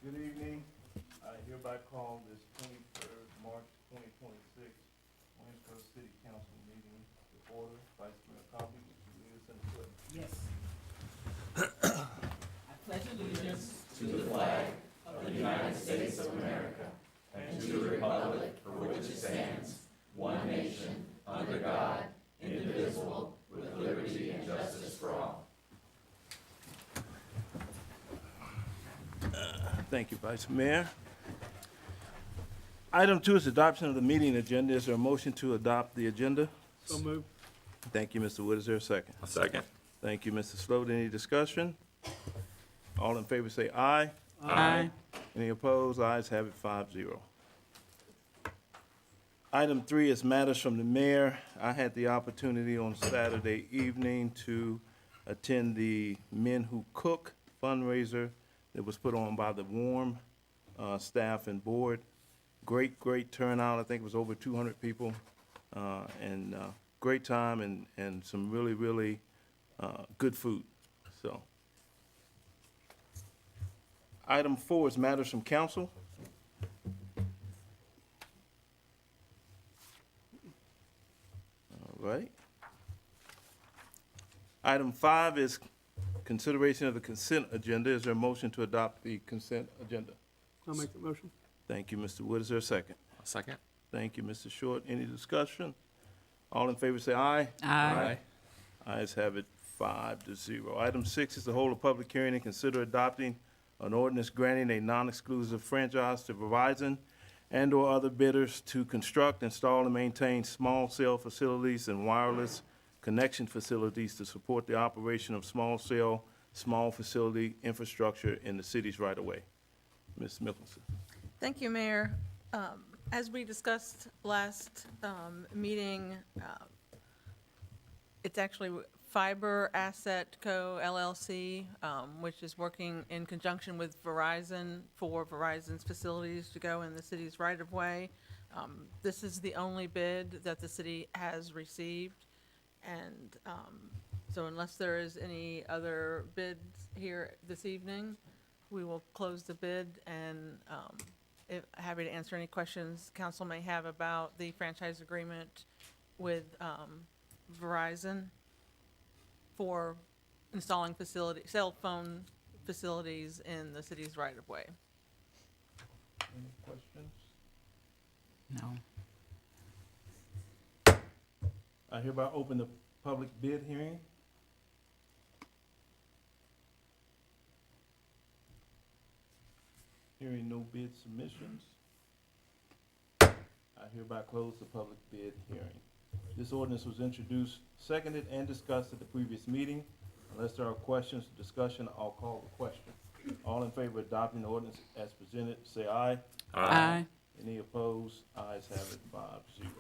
Good evening. I hereby call this 23rd March 2026 Waynesboro City Council meeting to order. Vice Mayor Coffey, would you lead us in the pledge? Yes. I pledge allegiance to the flag of the United States of America and to the republic for which it stands, one nation, under God, indivisible, with liberty and justice for all. Thank you, Vice Mayor. Item 2 is adoption of the meeting agenda. Is there a motion to adopt the agenda? So moved. Thank you, Mr. Wood. Is there a second? A second. Thank you, Mr. Sloat. Any discussion? All in favor say aye. Aye. Any opposed? Ayes have it 5-0. Item 3 is matters from the mayor. I had the opportunity on Saturday evening to attend the Men Who Cook fundraiser that was put on by the WARM staff and board. Great turnout. I think it was over 200 people, and great time and some really good food. So, item 4 is matters from council. All right. Item 5 is consideration of the consent agenda. Is there a motion to adopt the consent agenda? I'll make the motion. Thank you, Mr. Wood. Is there a second? A second. Thank you, Mr. Short. Any discussion? All in favor say aye. Aye. Ayes have it 5-0. Item 6 is to hold a public hearing and consider adopting an ordinance granting a non-exclusive franchise to Verizon and/or other bidders to construct, install, and maintain small cell facilities and wireless connection facilities to support the operation of small cell, small facility infrastructure in the city's right-of-way. Ms. Mickelson. Thank you, Mayor. As we discussed last meeting, it's actually Fiber Asset Co. LLC, which is working in conjunction with Verizon for Verizon's facilities to go in the city's right-of-way. This is the only bid that the city has received. And so unless there is any other bids here this evening, we will close the bid and happy to answer any questions council may have about the franchise agreement with Verizon for installing cell phone facilities in the city's right-of-way. Any questions? No. I hereby open the public bid hearing. Hearing no bid submissions, I hereby close the public bid hearing. This ordinance was introduced, seconded, and discussed at the previous meeting. Unless there are questions or discussion, I'll call the question. All in favor of adopting the ordinance as presented, say aye. Aye. Any opposed? Ayes have it 5-0.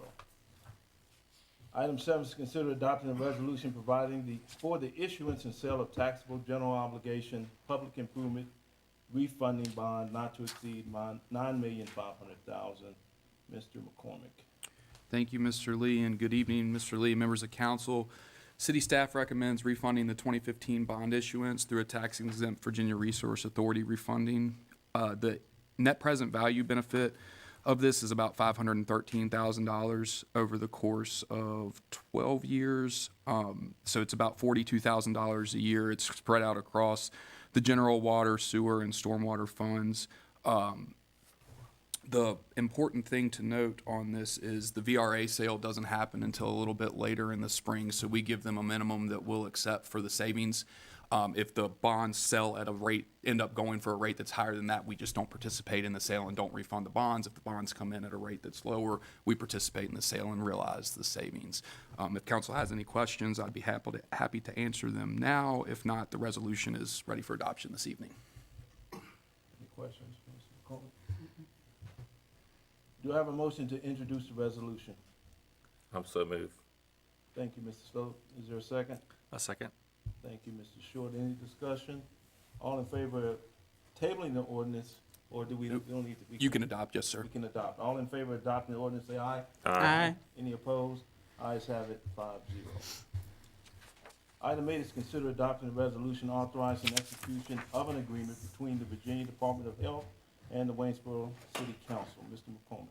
Item 7 is to consider adopting a resolution providing for the issuance and sale of taxable general obligation public improvement refunding bond not to exceed $9,500,000. Mr. McCormick. Thank you, Mr. Lee, and good evening, Mr. Lee, members of council. City staff recommends refunding the 2015 bond issuance through a tax-exempt Virginia Resource Authority refunding. The net present value benefit of this is about $513,000 over the course of 12 years. So it's about $42,000 a year. It's spread out across the general water, sewer, and stormwater funds. The important thing to note on this is the VRA sale doesn't happen until a little bit later in the spring, so we give them a minimum that we'll accept for the savings. If the bonds sell at a rate, end up going for a rate that's higher than that, we just don't participate in the sale and don't refund the bonds. If the bonds come in at a rate that's lower, we participate in the sale and realize the savings. If council has any questions, I'd be happy to answer them now. If not, the resolution is ready for adoption this evening. Any questions, Mr. McCormick? Do I have a motion to introduce the resolution? I'm so moved. Thank you, Mr. Sloat. Is there a second? A second. Thank you, Mr. Short. Any discussion? All in favor of tabling the ordinance, or do we don't need to? You can adopt, yes, sir. We can adopt. All in favor of adopting the ordinance, say aye. Aye. Any opposed? Ayes have it 5-0. Item 8 is consider adopting a resolution authorizing execution of an agreement between the Virginia Department of Health and the Waynesboro City Council. Mr. McCormick.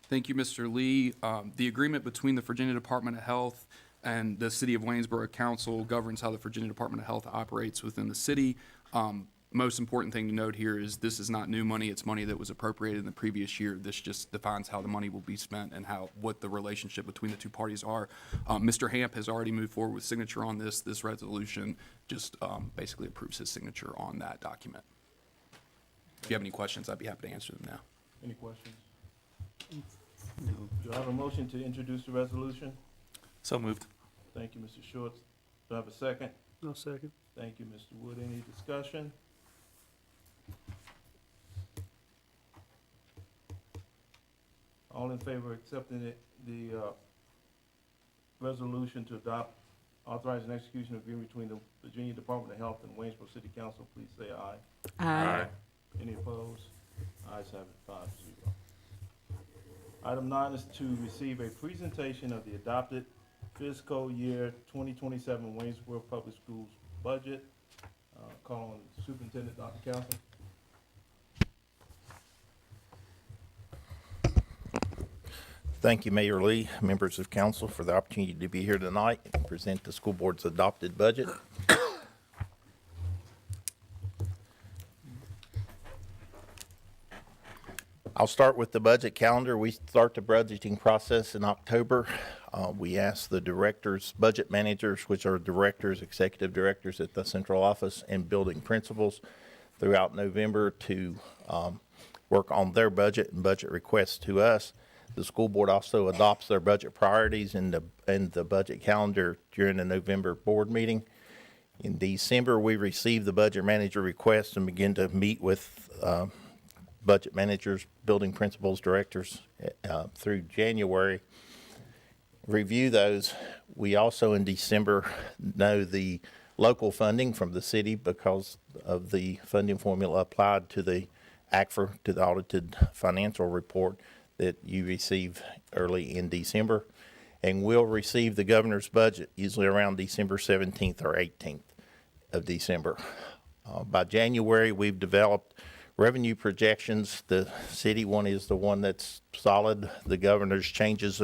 Thank you, Mr. Lee. The agreement between the Virginia Department of Health and the City of Waynesboro Council governs how the Virginia Department of Health operates within the city. Most important thing to note here is this is not new money. It's money that was appropriated in the previous year. This just defines how the money will be spent and what the relationship between the two parties are. Mr. Hamp has already moved forward with signature on this. This resolution just basically approves his signature on that document. If you have any questions, I'd be happy to answer them now. Any questions? Do I have a motion to introduce the resolution? So moved. Thank you, Mr. Schwartz. Do I have a second? No second. Thank you, Mr. Wood. Any discussion? All in favor of accepting the resolution to adopt authorizing execution of agreement between the Virginia Department of Health and Waynesboro City Council, please say aye. Aye. Any opposed? Ayes have it, 5-0. Item 9 is to receive a presentation of the adopted fiscal year 2027 Waynesboro Public Schools budget. Call on Superintendent Dr. Council. Thank you, Mayor Lee, members of council, for the opportunity to be here tonight and present the school board's adopted budget. I'll start with the budget calendar. We start the budgeting process in October. We ask the directors, budget managers, which are directors, executive directors at the central office, and building principals throughout November to work on their budget and budget requests to us. The school board also adopts their budget priorities in the budget calendar during the November board meeting. In December, we receive the budget manager requests and begin to meet with budget managers, building principals, directors through January. Review those. We also in December know the local funding from the city because of the funding formula applied to the ACFR, to the audited financial report that you receive early in December. And we'll receive the governor's budget usually around December 17th or 18th of December. By January, we've developed revenue projections. The city one is the one that's solid. The governor's changes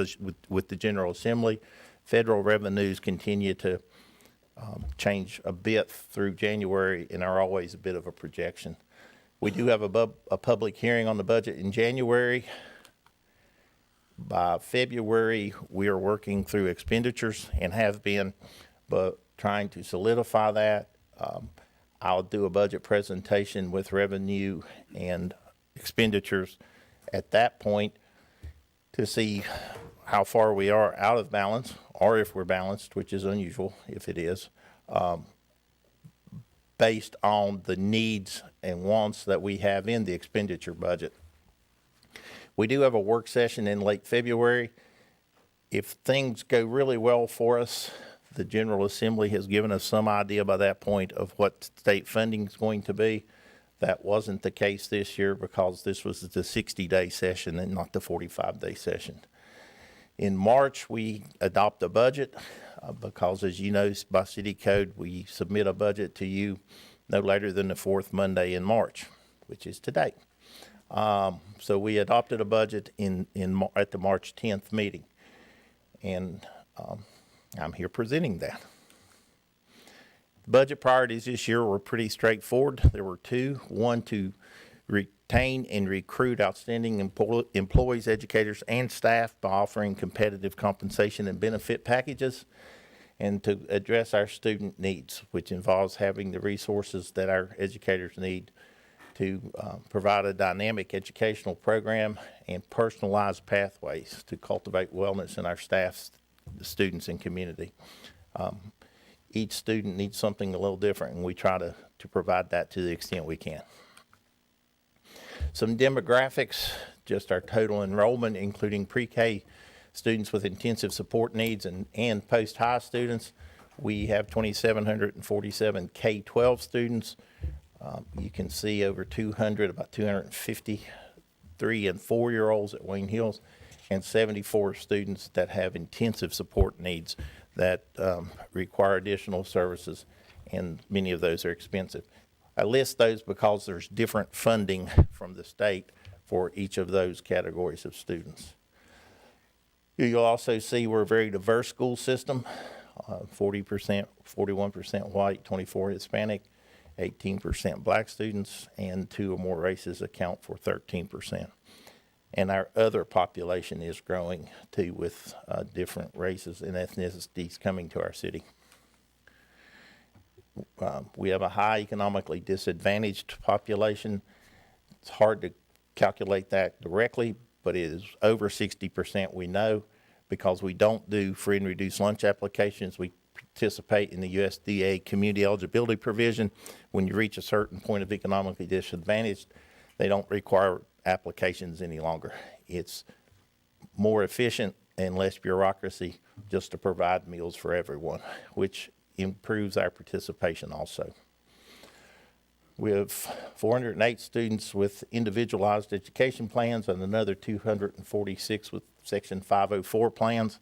with the General Assembly. Federal revenues continue to change a bit through January and are always a bit of a projection. We do have a public hearing on the budget in January. By February, we are working through expenditures and have been, but trying to solidify that. I'll do a budget presentation with revenue and expenditures at that point to see how far we are out of balance, or if we're balanced, which is unusual if it is, based on the needs and wants that we have in the expenditure budget. We do have a work session in late February. If things go really well for us, the General Assembly has given us some idea by that point of what state funding is going to be. That wasn't the case this year because this was the 60-day session and not the 45-day session. In March, we adopt a budget because, as you know, by city code, we submit a budget to you no later than the fourth Monday in March, which is today. So we adopted a budget at the March 10th meeting, and I'm here presenting that. Budget priorities this year were pretty straightforward. There were two. One, to retain and recruit outstanding employees, educators, and staff by offering competitive compensation and benefit packages, and to address our student needs, which involves having the resources that our educators need to provide a dynamic educational program and personalized pathways to cultivate wellness in our staff, the students, and community. Each student needs something a little different, and we try to provide that to the extent we can. Some demographics, just our total enrollment, including pre-K students with intensive support needs and post-high students. We have 2,747 K-12 students. You can see over 200, about 250 3- and 4-year-olds at Wayne Hills, and 74 students that have intensive support needs that require additional services, and many of those are expensive. I list those because there's different funding from the state for each of those categories of students. You'll also see we're a very diverse school system, 40%, 41% white, 24 Hispanic, 18% black students, and 2 or more races account for 13%. And our other population is growing too, with different races and ethnicities coming to our city. We have a high economically disadvantaged population. It's hard to calculate that directly, but it is over 60%, we know, because we don't do free and reduced lunch applications. We participate in the USDA community eligibility provision. When you reach a certain point of economically disadvantaged, they don't require applications any longer. It's more efficient and less bureaucracy just to provide meals for everyone, which improves our participation also. We have 408 students with individualized education plans and another 246 with Section 504 plans.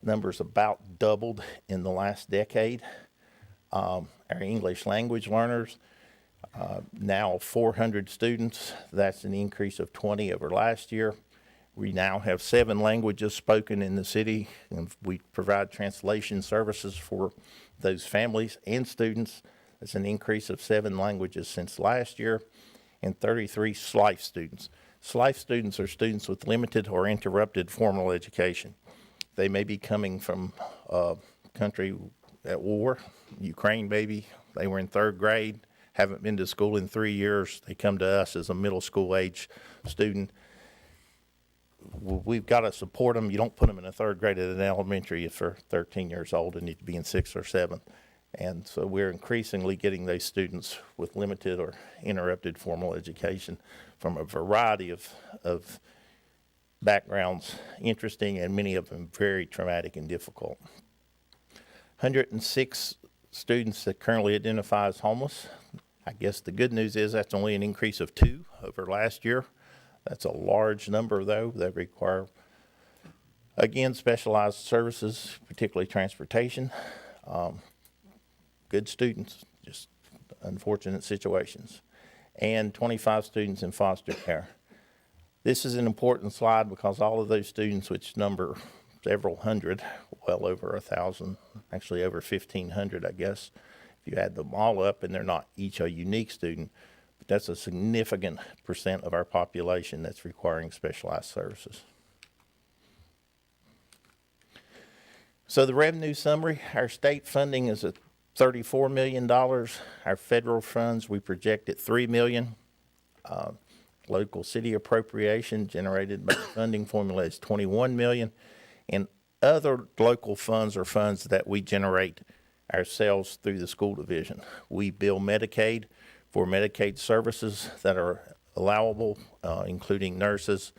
Numbers about doubled in the last decade. Our English language learners, now 400 students. That's an increase of 20 over last year. We now have 7 languages spoken in the city, and we provide translation services for those families and students. That's an increase of 7 languages since last year, and 33 SLIFE students. SLIFE students are students with limited or interrupted formal education. They may be coming from a country at war, Ukraine maybe. They were in 3rd grade, haven't been to school in 3 years. They come to us as a middle school age student. We've got to support them. You don't put them in a 3rd grade at an elementary if they're 13 years old and need to be in 6th or 7th. And so we're increasingly getting those students with limited or interrupted formal education from a variety of backgrounds, interesting, and many of them very traumatic and difficult. 106 students that currently identify as homeless. I guess the good news is that's only an increase of 2 over last year. That's a large number, though, that require, again, specialized services, particularly transportation. Good students, just unfortunate situations. And 25 students in foster care. This is an important slide because all of those students, which number several hundred, well over 1,000, actually over 1,500, I guess, if you add them all up, and they're not each a unique student, but that's a significant percent of our population that's requiring specialized services. So the revenue summary, our state funding is at $34 million. Our federal funds, we project at $3 million. Local city appropriation generated by the funding formula is $21 million. And other local funds are funds that we generate ourselves through the school division. We bill Medicaid for Medicaid services that are allowable, including nurses,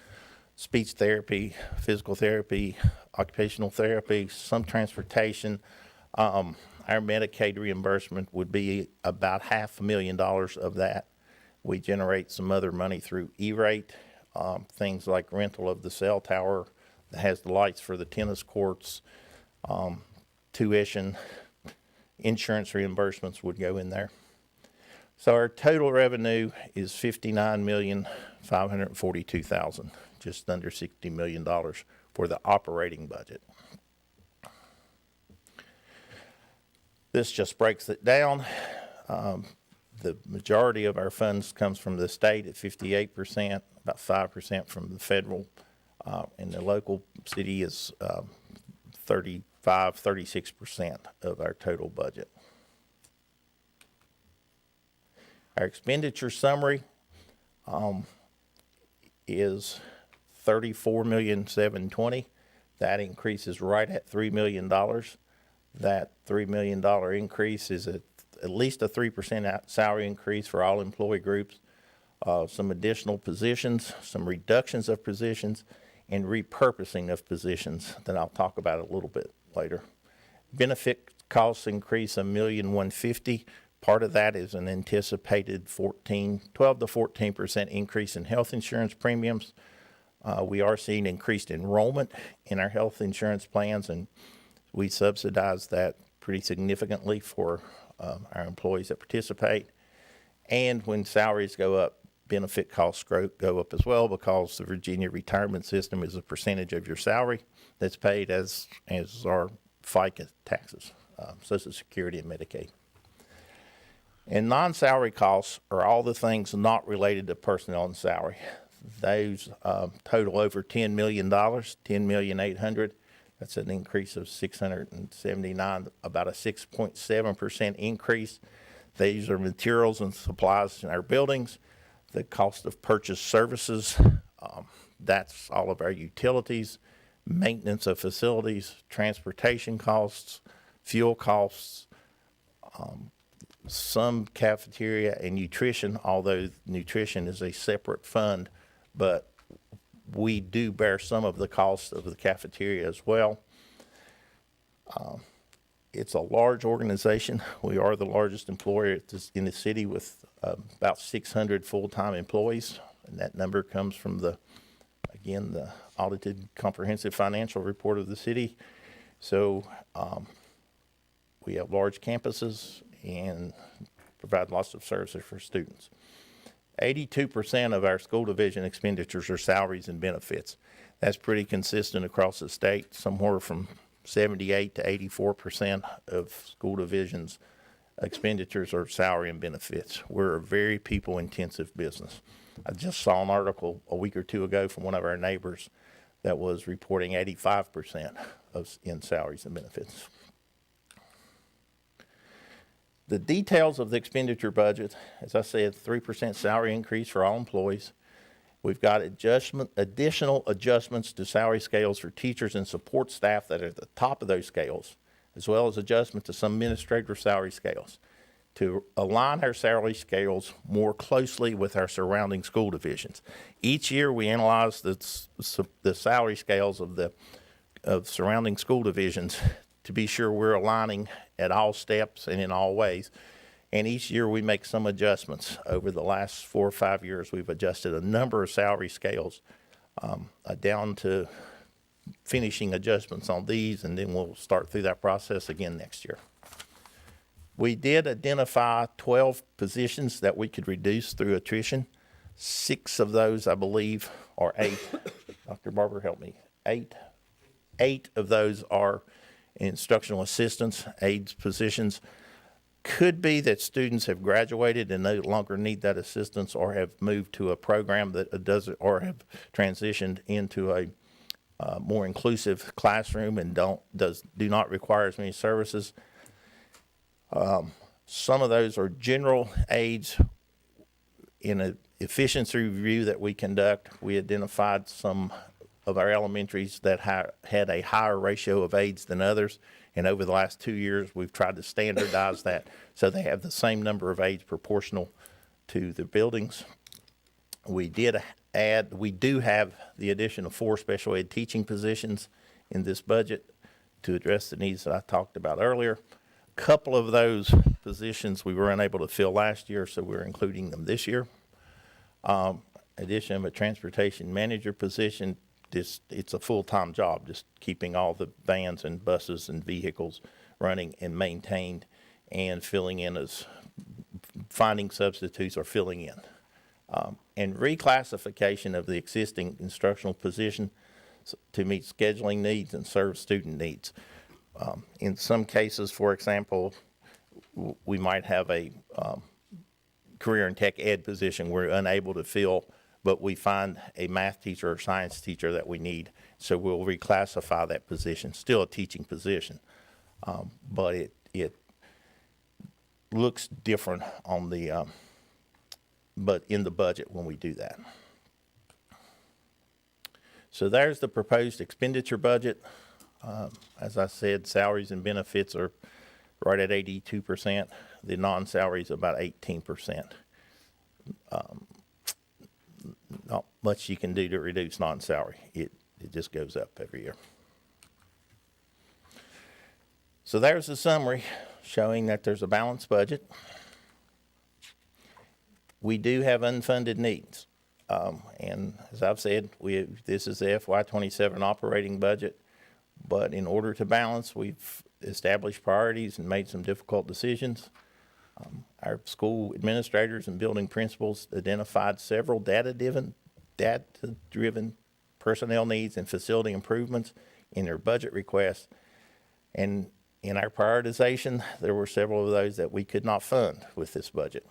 speech therapy, physical therapy, occupational therapy, some transportation. Our Medicaid reimbursement would be about $500,000 of that. We generate some other money through E-rate, things like rental of the cell tower that has the lights for the tennis courts, tuition, insurance reimbursements would go in there. So our total revenue is $59,542,000, just under $60 million for the operating budget. This just breaks it down. The majority of our funds comes from the state at 58%, about 5% from the federal, and the local city is 36% of our total budget. Our expenditure summary is $34,720,000. That increases right at $3 million. That $3 million increase is at least a 3% salary increase for all employee groups, some additional positions, some reductions of positions, and repurposing of positions that I'll talk about a little bit later. Benefit costs increase $1,150,000. Part of that is an anticipated 12 to 14% increase in health insurance premiums. We are seeing increased enrollment in our health insurance plans, and We subsidize that pretty significantly for our employees that participate. And when salaries go up, benefit costs go up as well, because the Virginia retirement system is a percentage of your salary that's paid as our FICA taxes, Social Security and Medicaid. And non-salary costs are all the things not related to personnel and salary. Those total over $10 million, $10,800,000. That's an increase of 679, about a 6.7% increase. These are materials and supplies in our buildings. The cost of purchased services, that's all of our utilities, maintenance of facilities, transportation costs, fuel costs, some cafeteria and nutrition, although nutrition is a separate fund, but we do bear some of the cost of the cafeteria as well. It's a large organization. We are the largest employer in the city with about 600 full-time employees, and that number comes from the audited comprehensive financial report of the city. So we have large campuses and provide lots of services for students. 82% of our school division expenditures are salaries and benefits. That's pretty consistent across the state, somewhere from 78 to 84% of school divisions' expenditures are salary and benefits. We're a very people-intensive business. I just saw an article a week or two ago from one of our neighbors that was reporting 85% in salaries and benefits. The details of the expenditure budget, as I said, 3% salary increase for all employees. We've got additional adjustments to salary scales for teachers and support staff that are at the top of those scales, as well as adjustment to some administrative salary scales to align our salary scales more closely with our surrounding school divisions. Each year we analyze the salary scales of surrounding school divisions to be sure we're aligning at all steps and in all ways. And each year we make some adjustments. Over the last 4 or 5 years, we've adjusted a number of salary scales down to finishing adjustments on these, and then we'll start through that process again next year. We did identify 12 positions that we could reduce through attrition. 6 of those, I believe, or 8. Dr. Barber, help me. 8 of those are instructional assistants, aides positions. Could be that students have graduated and no longer need that assistance, or have moved to a program that does it, or have transitioned into a more inclusive classroom and do not require as many services. Some of those are general aides. In an efficiency review that we conduct, we identified some of our elementaries that had a higher ratio of aides than others. And over the last 2 years, we've tried to standardize that so they have the same number of aides proportional to the buildings. We do have the addition of 4 special ed teaching positions in this budget to address the needs that I talked about earlier. A couple of those positions we were unable to fill last year, so we're including them this year. Addition of a transportation manager position. It's a full-time job, just keeping all the vans and buses and vehicles running and maintained, and filling in as finding substitutes or filling in. And reclassification of the existing instructional position to meet scheduling needs and serve student needs. In some cases, for example, we might have a career and tech ed position we're unable to fill, but we find a math teacher or science teacher that we need, so we'll reclassify that position. Still a teaching position, but it looks different on the, but in the budget when we do that. So there's the proposed expenditure budget. As I said, salaries and benefits are right at 82%. The non-salaries about 18%. Not much you can do to reduce non-salary. It just goes up every year. So there's the summary showing that there's a balanced budget. We do have unfunded needs. And as I've said, this is the FY27 operating budget. But in order to balance, we've established priorities and made some difficult decisions. Our school administrators and building principals identified several data-driven personnel needs and facility improvements in their budget requests. And in our prioritization, there were several of those that we could not fund with this budget.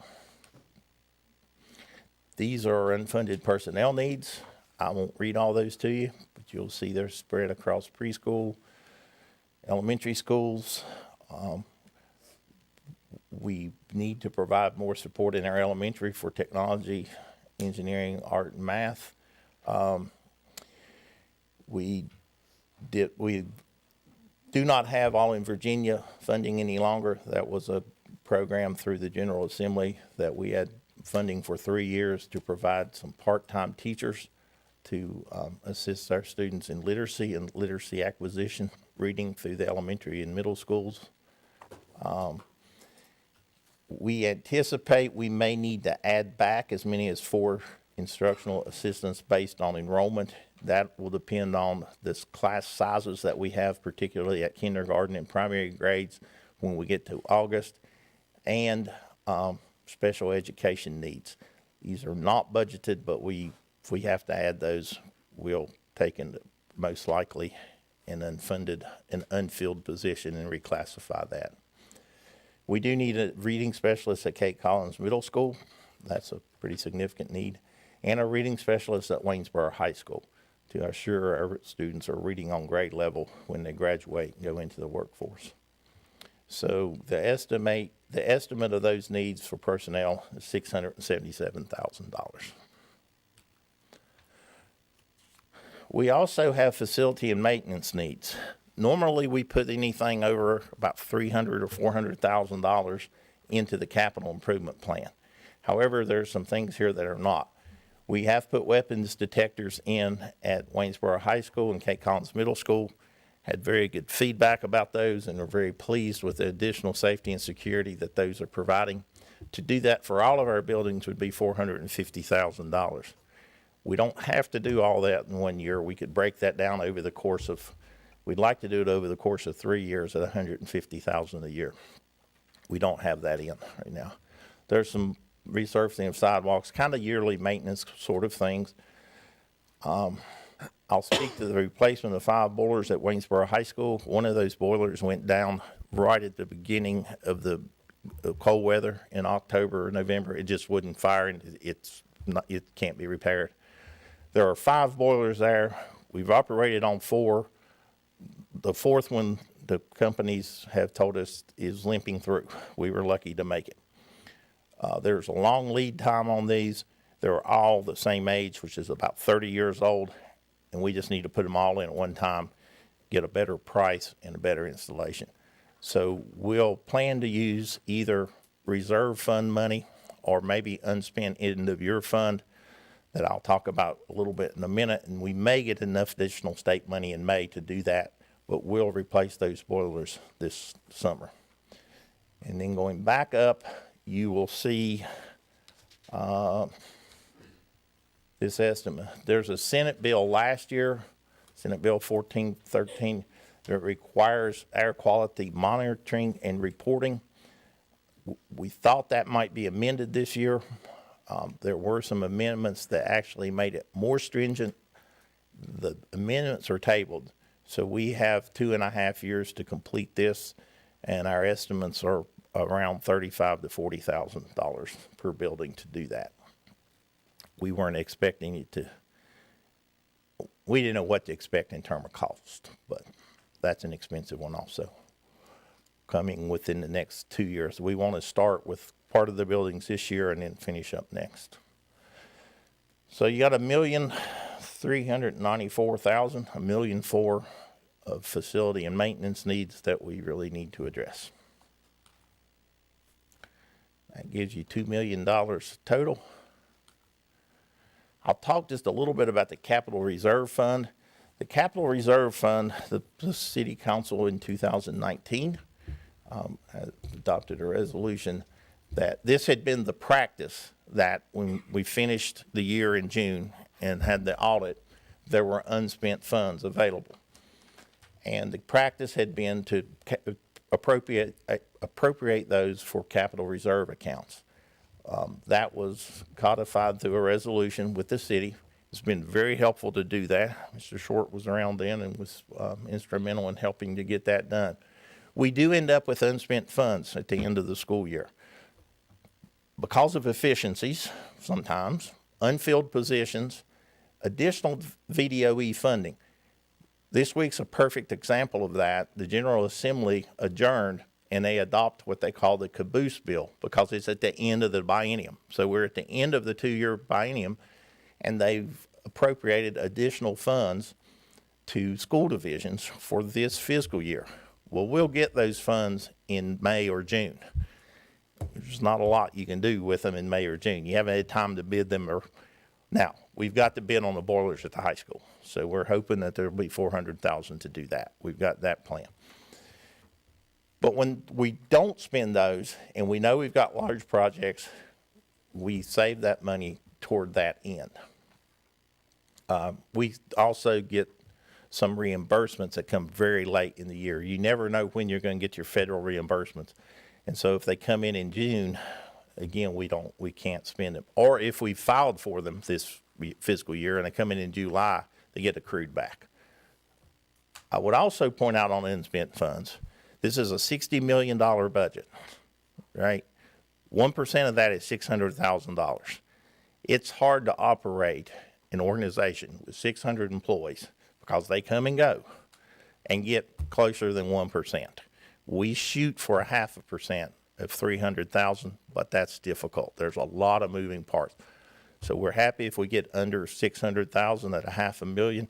These are unfunded personnel needs. I won't read all those to you, but you'll see they're spread across preschool, elementary schools. We need to provide more support in our elementary for technology, engineering, art, and math. We do not have All in Virginia funding any longer. That was a program through the General Assembly that we had funding for 3 years to provide some part-time teachers to assist our students in literacy and literacy acquisition, reading through the elementary and middle schools. We anticipate we may need to add back as many as 4 instructional assistants based on enrollment. That will depend on this class sizes that we have, particularly at kindergarten and primary grades when we get to August, and special education needs. These are not budgeted, but if we have to add those, we'll take in most likely an unfilled position and reclassify that. We do need a reading specialist at Kate Collins Middle School. That's a pretty significant need. And a reading specialist at Waynesboro High School to assure our students are reading on grade level when they graduate and go into the workforce. So the estimate of those needs for personnel is $677,000. We also have facility and maintenance needs. Normally, we put anything over about $300,000 or $400,000 into the capital improvement plan. However, there's some things here that are not. We have put weapons detectors in at Waynesboro High School and Kate Collins Middle School. Had very good feedback about those and are very pleased with the additional safety and security that those are providing. To do that for all of our buildings would be $450,000. We don't have to do all that in 1 year. We could break that down over the course of, we'd like to do it over the course of 3 years at $150,000 a year. We don't have that in right now. There's some resurfacing of sidewalks, kind of yearly maintenance sort of things. I'll speak to the replacement of 5 boilers at Waynesboro High School. One of those boilers went down right at the beginning of the cold weather in October or November. It just wouldn't fire, and it can't be repaired. There are 5 boilers there. We've operated on 4. The 4th one, the companies have told us, is limping through. We were lucky to make it. There's a long lead time on these. They're all the same age, which is about 30 years old, and we just need to put them all in at one time, get a better price and a better installation. So we'll plan to use either reserve fund money or maybe unspent end of year fund that I'll talk about a little bit in a minute, and we may get enough additional state money in May to do that, but we'll replace those boilers this summer. And then going back up, you will see this estimate. There's a Senate bill last year, Senate Bill 1413, that requires air quality monitoring and reporting. We thought that might be amended this year. There were some amendments that actually made it more stringent. The amendments are tabled, so we have 2.5 years to complete this, and our estimates are around $35,000 to $40,000 per building to do that. We weren't expecting it to. We didn't know what to expect in terms of cost, but that's an expensive one also, coming within the next 2 years. We want to start with part of the buildings this year and then finish up next. So you got $1,394,000, $1.4 million of facility and maintenance needs that we really need to address. That gives you $2 million total. I'll talk just a little bit about the Capital Reserve Fund. The Capital Reserve Fund, the City Council in 2019 adopted a resolution that this had been the practice that when we finished the year in June and had the audit, there were unspent funds available. And the practice had been to appropriate those for capital reserve accounts. That was codified through a resolution with the city. It's been very helpful to do that. Mr. Short was around then and was instrumental in helping to get that done. We do end up with unspent funds at the end of the school year. Because of efficiencies, sometimes, unfilled positions, additional VDOE funding. This week's a perfect example of that. The General Assembly adjourned and they adopt what they call the caboose bill because it's at the end of the biennium. So we're at the end of the 2-year biennium and they've appropriated additional funds to school divisions for this fiscal year. Well, we'll get those funds in May or June. There's not a lot you can do with them in May or June. You haven't had time to bid them. Now, we've got to bid on the boilers at the high school. So we're hoping that there'll be $400,000 to do that. We've got that plan. But when we don't spend those and we know we've got large projects, we save that money toward that end. We also get some reimbursements that come very late in the year. You never know when you're going to get your federal reimbursements. And so if they come in June, again, we can't spend them. Or if we filed for them this fiscal year and they come in July, they get accrued back. I would also point out on unspent funds, this is a $60 million budget, right? 1% of that is $600,000. It's hard to operate an organization with 600 employees because they come and go and get closer than 1%. We shoot for a 0.5% of 300,000, but that's difficult. There's a lot of moving parts. So we're happy if we get under 600,000 at a $500,000.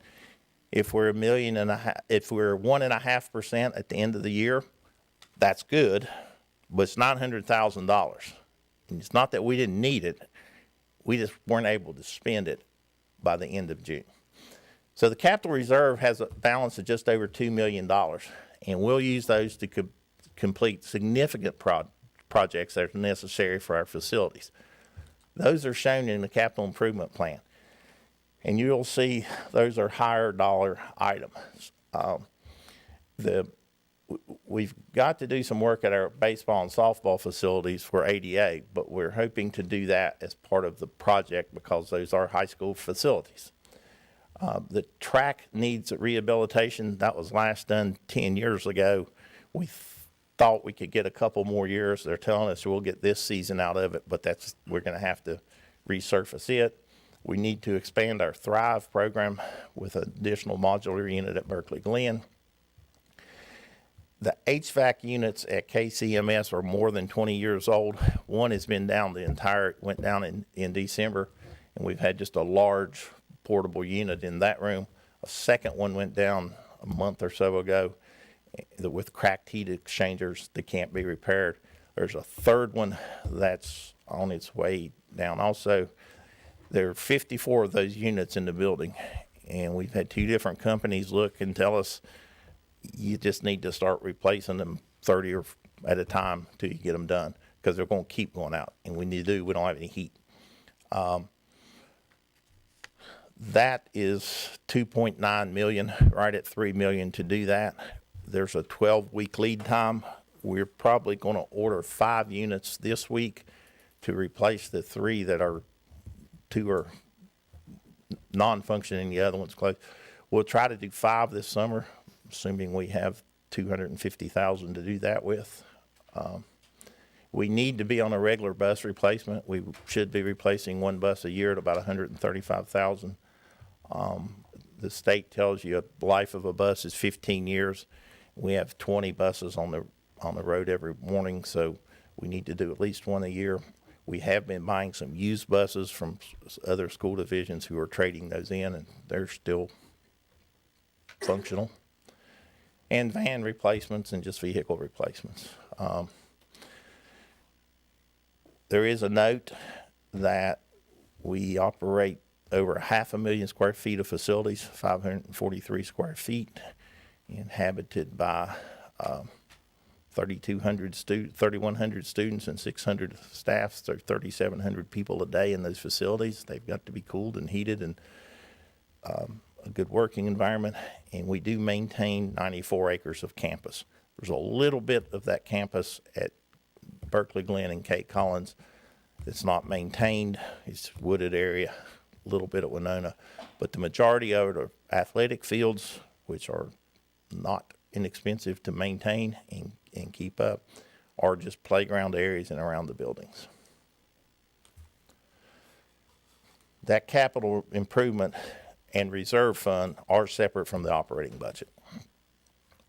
If we're if we're 1.5% at the end of the year, that's good, but it's $900,000. And it's not that we didn't need it. We just weren't able to spend it by the end of June. So the capital reserve has a balance of just over $2 million, and we'll use those to complete significant projects that are necessary for our facilities. Those are shown in the capital improvement plan. And you'll see those are higher dollar items. We've got to do some work at our baseball and softball facilities for ADA, but we're hoping to do that as part of the project because those are high school facilities. The track needs rehabilitation. That was last done 10 years ago. We thought we could get a couple more years. They're telling us we'll get this season out of it, but we're going to have to resurface it. We need to expand our Thrive program with an additional modular unit at Berkeley Glen. The HVAC units at KCMS are more than 20 years old. One has been down went down in December, and we've had just a large portable unit in that room. A second one went down a month or so ago with cracked heat exchangers that can't be repaired. There's a third one that's on its way down also. There are 54 of those units in the building, and we've had 2 different companies look and tell us you just need to start replacing them 30 or at a time till you get them done because they're going to keep going out, and we don't have any heat. That is $2.9 million, right at $3 million to do that. There's a 12-week lead time. We're probably going to order 5 units this week to replace the 3 that are 2 are non-functioning, the other one's closed. We'll try to do 5 this summer, assuming we have $250,000 to do that with. We need to be on a regular bus replacement. We should be replacing 1 bus a year at about $135,000. The state tells you the life of a bus is 15 years. We have 20 buses on the road every morning, so we need to do at least 1 a year. We have been buying some used buses from other school divisions who are trading those in, and they're still functional. And van replacements and just vehicle replacements. There is a note that we operate over 500,000 square feet of facilities, 543 square feet, inhabited by 3,100 students and 600 staff, so 3,700 people a day in those facilities. They've got to be cooled and heated, and a good working environment, and we do maintain 94 acres of campus. There's a little bit of that campus at Berkeley Glen and Cape Collins that's not maintained. It's wooded area, a little bit at Winona, but the majority of it are athletic fields, which are not inexpensive to maintain and keep up, or just playground areas and around the buildings. That capital improvement and reserve fund are separate from the operating budget.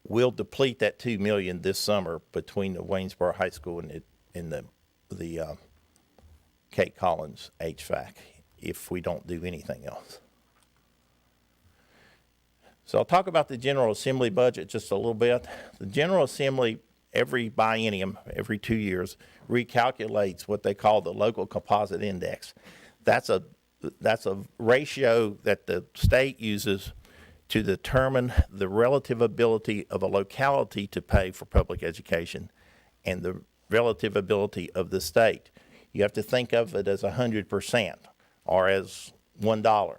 We'll deplete that $2 million this summer between the Waynesboro High School and the Cape Collins HVAC if we don't do anything else. So I'll talk about the General Assembly budget just a little bit. The General Assembly, every biennium, every 2 years, recalculates what they call the local composite index. That's a ratio that the state uses to determine the relative ability of a locality to pay for public education and the relative ability of the state. You have to think of it as 100% or as $1.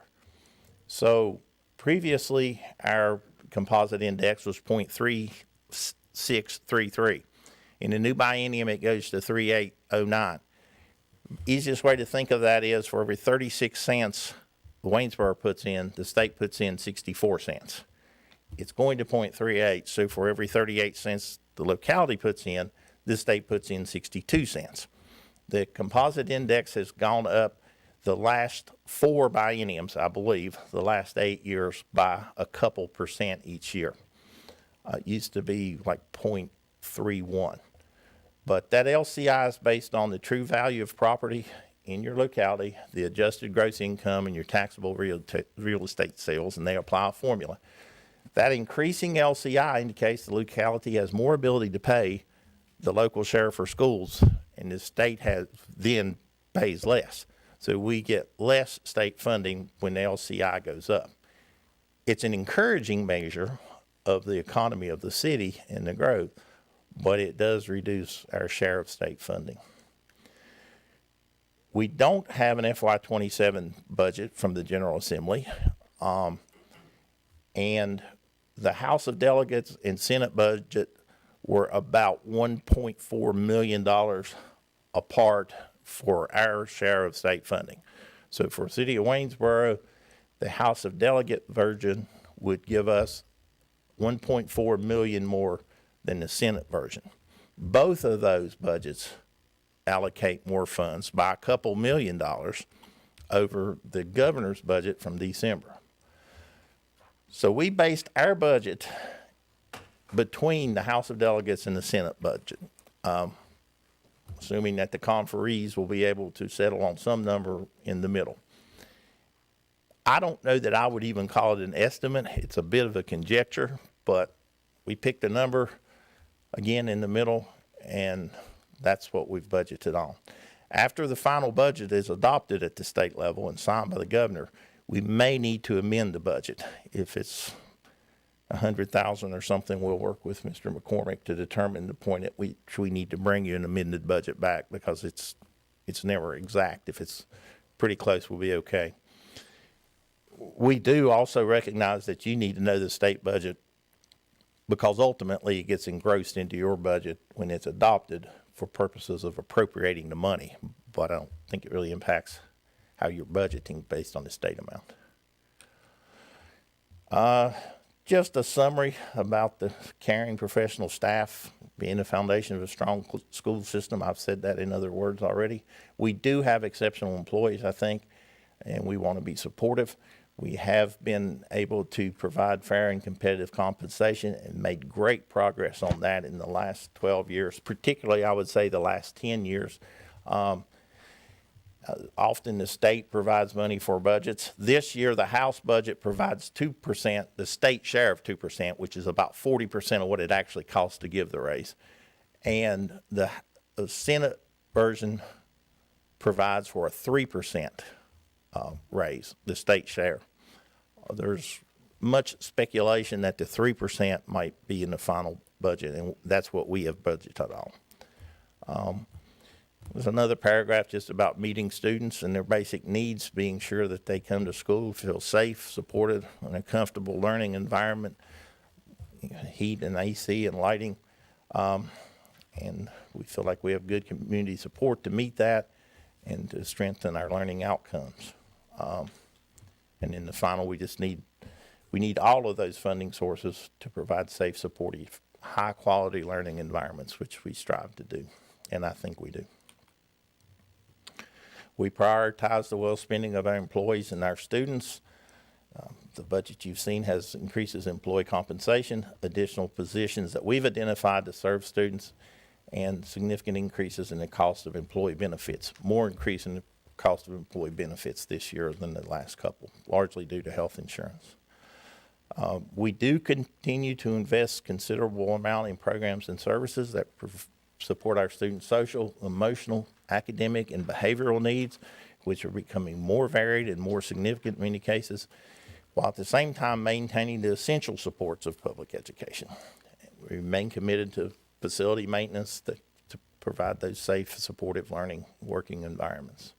So previously, our composite index was 0.3633. In the new biennium, it goes to 3.809. Easiest way to think of that is for every 36 cents Waynesboro puts in, the state puts in 64 cents. It's going to 0.38, so for every 38 cents the locality puts in, the state puts in 62 cents. The composite index has gone up the last 4 bienniums, I believe, the last 8 years by a couple percent each year. It used to be like 0.31. But that LCI is based on the true value of property in your locality, the adjusted gross income, and your taxable real estate sales, and they apply a formula. That increasing LCI indicates the locality has more ability to pay the local share for schools, and the state then pays less. So we get less state funding when the LCI goes up. It's an encouraging measure of the economy of the city and the growth, but it does reduce our share of state funding. We don't have an FY27 budget from the General Assembly, and the House of Delegates and Senate budget were about $1.4 million apart for our share of state funding. So for the city of Waynesboro, the House of Delegate version would give us $1.4 million more than the Senate version. Both of those budgets allocate more funds by a couple $1 million over the governor's budget from December. So we based our budget between the House of Delegates and the Senate budget, assuming that the conferees will be able to settle on some number in the middle. I don't know that I would even call it an estimate. It's a bit of a conjecture, but we picked a number, again, in the middle, and that's what we've budgeted on. After the final budget is adopted at the state level and signed by the governor, we may need to amend the budget. If it's $100,000 or something, we'll work with Mr. McCormick to determine the point at which we need to bring you an amended budget back, because it's never exact. If it's pretty close, we'll be okay. We do also recognize that you need to know the state budget, because ultimately it gets engrossed into your budget when it's adopted for purposes of appropriating the money, but I don't think it really impacts how you're budgeting based on the state amount. Just a summary about the caring professional staff being the foundation of a strong school system. I've said that in other words already. We do have exceptional employees, I think, and we want to be supportive. We have been able to provide fair and competitive compensation and made great progress on that in the last 12 years, particularly I would say the last 10 years. Often the state provides money for budgets. This year the House budget provides 2%, the state share of 2%, which is about 40% of what it actually costs to give the raise. And the Senate version provides for a 3% raise, the state share. There's much speculation that the 3% might be in the final budget, and that's what we have budgeted on. There's another paragraph just about meeting students and their basic needs, being sure that they come to school, feel safe, supported, in a comfortable learning environment, heat and AC and lighting. And we feel like we have good community support to meet that and to strengthen our learning outcomes. And in the final, we need all of those funding sources to provide safe, supportive, high-quality learning environments, which we strive to do, and I think we do. We prioritize the well spending of our employees and our students. The budget you've seen has increases employee compensation, additional positions that we've identified to serve students, and significant increases in the cost of employee benefits. More increase in the cost of employee benefits this year than the last couple, largely due to health insurance. We do continue to invest considerable amount in programs and services that support our students' social, emotional, academic, and behavioral needs, which are becoming more varied and more significant in many cases, while at the same time maintaining the essential supports of public education. We remain committed to facility maintenance to provide those safe, supportive learning, working environments.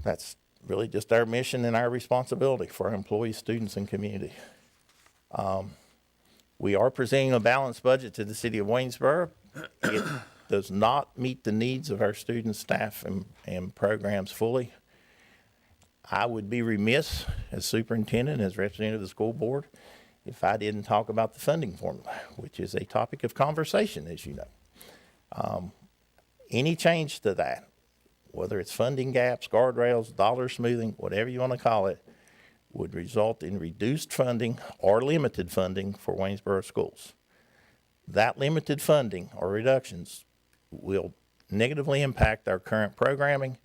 That's really just our mission and our responsibility for our employees, students, and community. We are presenting a balanced budget to the city of Waynesboro. It does not meet the needs of our students, staff, and programs fully. I would be remiss as superintendent, as representative of the school board, if I didn't talk about the funding formula, which is a topic of conversation, as you know. Any change to that, whether it's funding gaps, guardrails, dollar smoothing, whatever you want to call it, would result in reduced funding or limited funding for Waynesboro schools. That limited funding or reductions will negatively impact our current programming,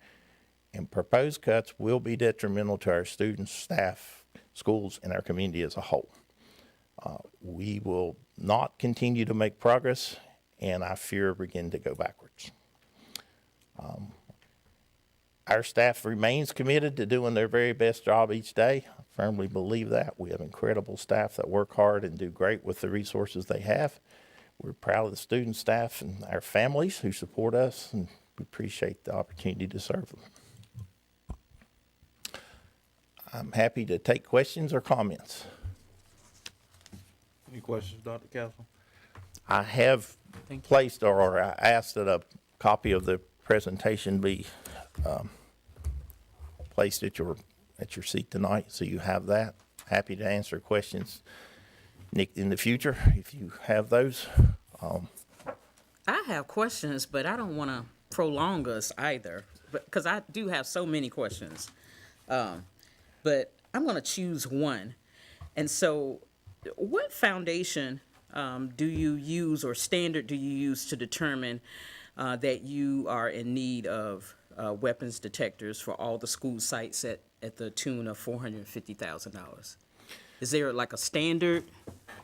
and proposed cuts will be detrimental to our students, staff, schools, and our community as a whole. We will not continue to make progress, and I fear begin to go backwards. Our staff remains committed to doing their very best job each day. I firmly believe that. We have incredible staff that work hard and do great with the resources they have. We're proud of the student, staff, and our families who support us, and we appreciate the opportunity to serve them. I'm happy to take questions or comments. Any questions, Dr. Castle? I have placed, or I asked that a copy of the presentation be placed at your seat tonight, so you have that. Happy to answer questions, Nick, in the future if you have those. I have questions, but I don't want to prolong us either, because I do have so many questions. But I'm going to choose one. And so what foundation do you use, or standard do you use to determine that you are in need of weapons detectors for all the school sites at the tune of $450,000? Is there like a standard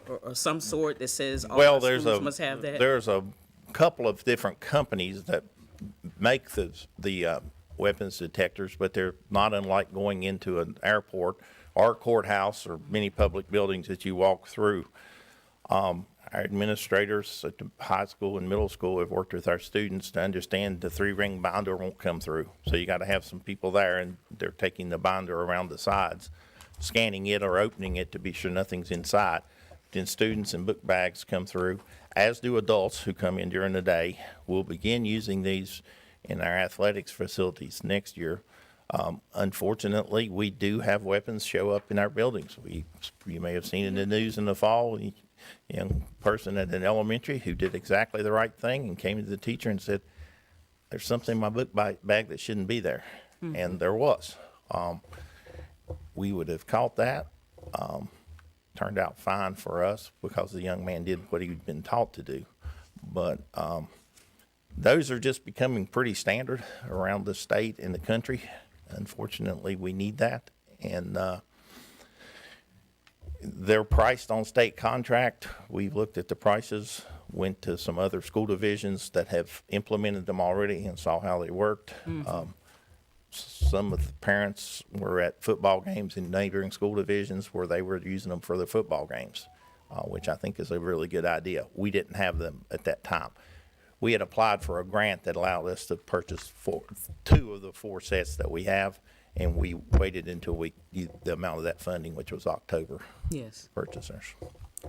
or some sort that says all the schools must have that? There's a couple of different companies that make the weapons detectors, but they're not unlike going into an airport or courthouse or many public buildings that you walk through. Our administrators at the high school and middle school have worked with our students to understand the 3-ring binder won't come through. So you got to have some people there, and they're taking the binder around the sides, scanning it or opening it to be sure nothing's inside. Then students and book bags come through, as do adults who come in during the day. We'll begin using these in our athletics facilities next year. Unfortunately, we do have weapons show up in our buildings. You may have seen in the news in the fall, a young person at an elementary who did exactly the right thing and came to the teacher and said, "There's something in my book bag that shouldn't be there." Mm-hmm. And there was. We would have caught that. Turned out fine for us because the young man did what he'd been taught to do. But those are just becoming pretty standard around the state and the country. Unfortunately, we need that. And they're priced on state contract. We've looked at the prices, went to some other school divisions that have implemented them already and saw how they worked. Mm-hmm. Some of the parents were at football games in neighboring school divisions where they were using them for their football games, which I think is a really good idea. We didn't have them at that time. we had applied for a grant that allowed us to purchase two of the 4 sets that we have, and we waited until the amount of that funding, which was October Yes. purchasers.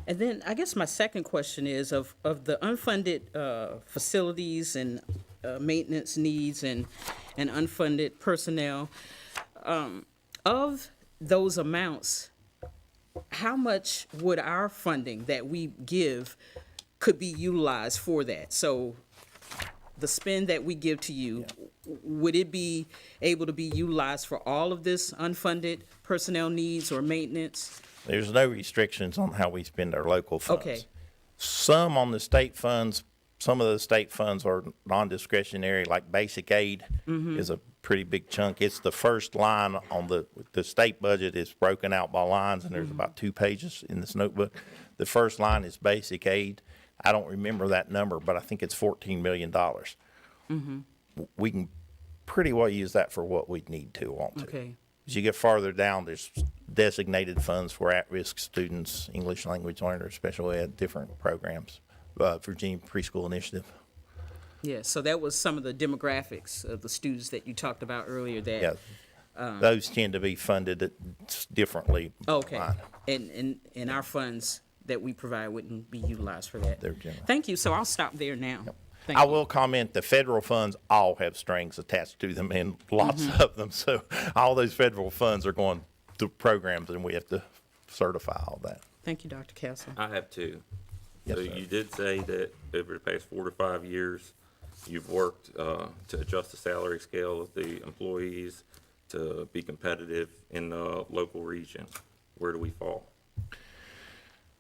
And then I guess my second question is of the unfunded facilities and maintenance needs and unfunded personnel, of those amounts, how much would our funding that we give could be utilized for that? So the spend that we give to you, would it be able to be utilized for all of this unfunded personnel needs or maintenance? There's no restrictions on how we spend our local funds. Okay. Some on the state funds, some of the state funds are non-discretionary, like basic aid is a pretty big chunk. It's the first line on the state budget is broken out by lines, and there's about 2 pages in this notebook. The first line is basic aid. I don't remember that number, but I think it's $14 million. We can pretty well use that for what we need to, want to. Okay. As you get farther down, there's designated funds for at-risk students, English language learners, special ed, different programs, Virginia Preschool Initiative. Yeah, so that was some of the demographics of the students that you talked about earlier that. Yeah, those tend to be funded differently. Okay, and our funds that we provide wouldn't be utilized for that. They're general. Thank you, so I'll stop there now. Thank I you. will comment, the federal funds all have strings attached to them, and lots of them. So all those federal funds are going to programs, and we have to certify all that. Thank you, Dr. Castle. I have two. Yes, So sir. you did say that over the past 4 to 5 years, you've worked to adjust the salary scale of the employees to be competitive in the local region. Where do we fall?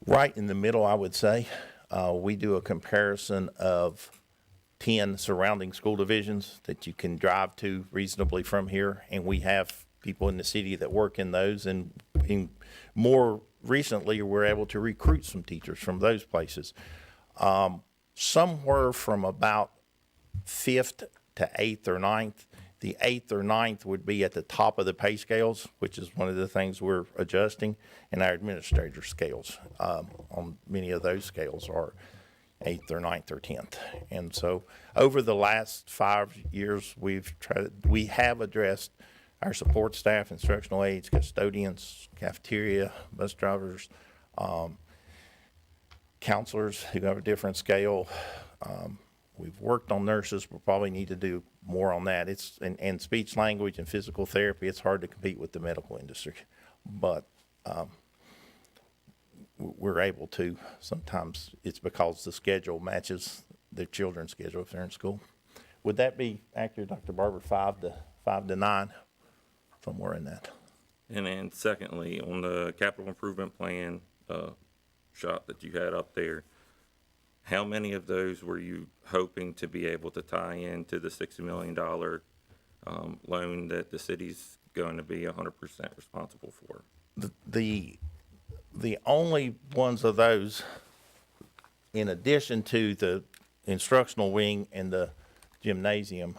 Right in the middle, I would say. We do a comparison of 10 surrounding school divisions that you can drive to reasonably from here, and we have people in the city that work in those, and more recently, we're able to recruit some teachers from those places. Somewhere from about 5th to 8th or 9th. The 8th or 9th would be at the top of the pay scales, which is one of the things we're adjusting, and our administrator scales on many of those scales are 8th or 9th or 10th. And so over the last 5 years, we have addressed our support staff, instructional aides, custodians, cafeteria, bus drivers, counselors who have a different scale. We've worked on nurses. We'll probably need to do more on that. And speech language and physical therapy, it's hard to compete with the medical industry. But we're able to. Sometimes it's because the schedule matches their children's schedule if they're in school. Would that be accurate, Dr. Barber, 5 to 9, somewhere in that? And then secondly, on the capital improvement plan shot that you had up there, how many of those were you hoping to be able to tie into the $60 million loan that the city's going to be 100% responsible for? The only ones of those, in addition to the instructional wing and the gymnasium,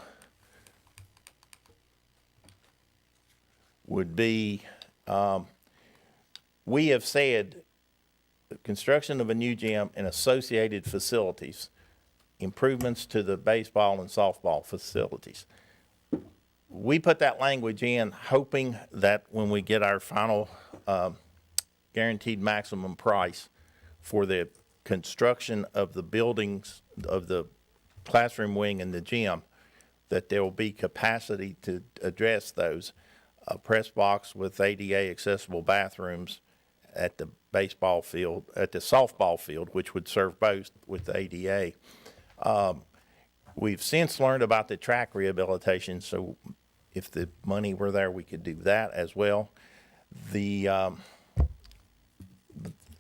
would be, we have said the construction of a new gym and associated facilities, improvements to the baseball and softball facilities. We put that language in hoping that when we get our final guaranteed maximum price for the construction of the buildings, of the classroom wing and the gym, that there will be capacity to address those. A press box with ADA accessible bathrooms at the baseball field, at the softball field, which would serve both with the ADA. We've since learned about the track rehabilitation, so if the money were there, we could do that as well. And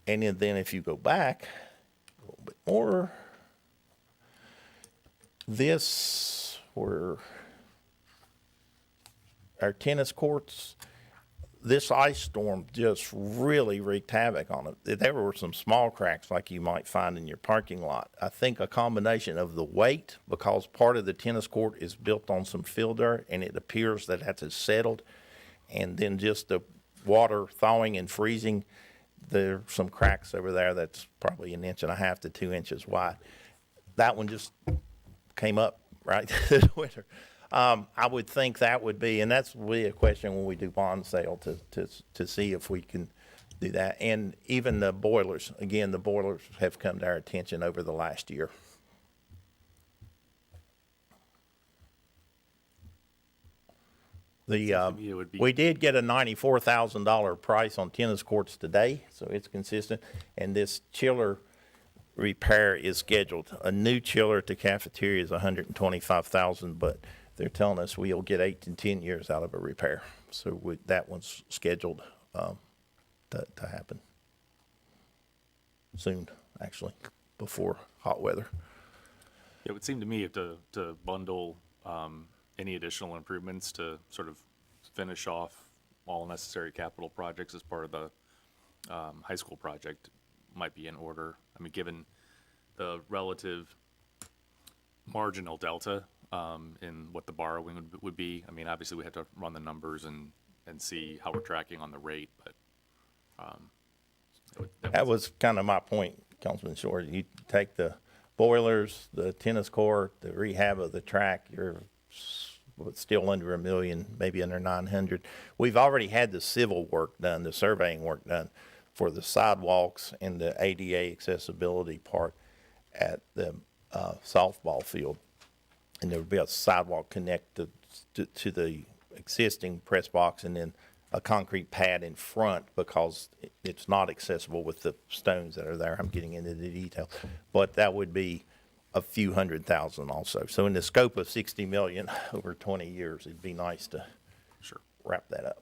then if you go back a little bit more, this were our tennis courts. This ice storm just really wreaked havoc on it. There were some small cracks like you might find in your parking lot. I think a combination of the weight, because part of the tennis court is built on some fill dirt and it appears that has settled, and then just the water thawing and freezing, there are some cracks over there that's probably 1.5 to 2 inches wide. That one just came up right this winter. I would think that would be, and that's really a question when we do bond sale to see if we can do that. And even the boilers, again, the boilers have come to our attention over the last year. me it would be- We did get a $94,000 price on tennis courts today, so it's consistent. And this chiller repair is scheduled. A new chiller at the cafeteria is $125,000, but they're telling us we'll get 8 to 10 years out of a repair. So that one's scheduled to happen soon, actually, before hot weather. It would seem to me to bundle any additional improvements to sort of finish off all necessary capital projects as part of the high school project might be in order. I mean, given the relative marginal delta in what the borrowing would be. I mean, obviously we have to run the numbers and see how we're tracking on the rate, but That was kind of my point, Councilman Short. You take the boilers, the tennis court, the rehab of the track, you're still under $1 million, maybe under 900. We've already had the civil work done, the surveying work done for the sidewalks and the ADA accessibility part at the softball field. And there would be a sidewalk connected to the existing press box and then a concrete pad in front because it's not accessible with the stones that are there. I'm getting into the detail. But that would be a few $100,000 also. So in the scope of $60 million over 20 years, it'd be nice to sure. wrap that up.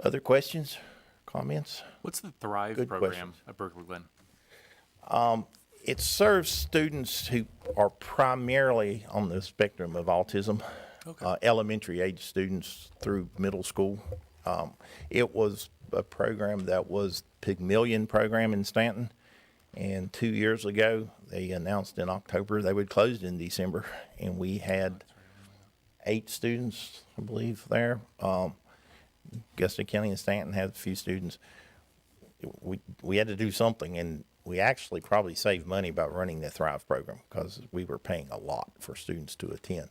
Other questions, comments? What's the Thrive Good program questions. at Berkeley Glen? It serves students who are primarily on the spectrum of autism, elementary age students through middle school. It was a program that was Pygmalion program in Stanton. And 2 years ago, they announced in October they would close in December. And we had 8 students, I believe, there. Augusta County and Stanton had a few students. We had to do something, and we actually probably saved money by running the Thrive program because we were paying a lot for students to attend.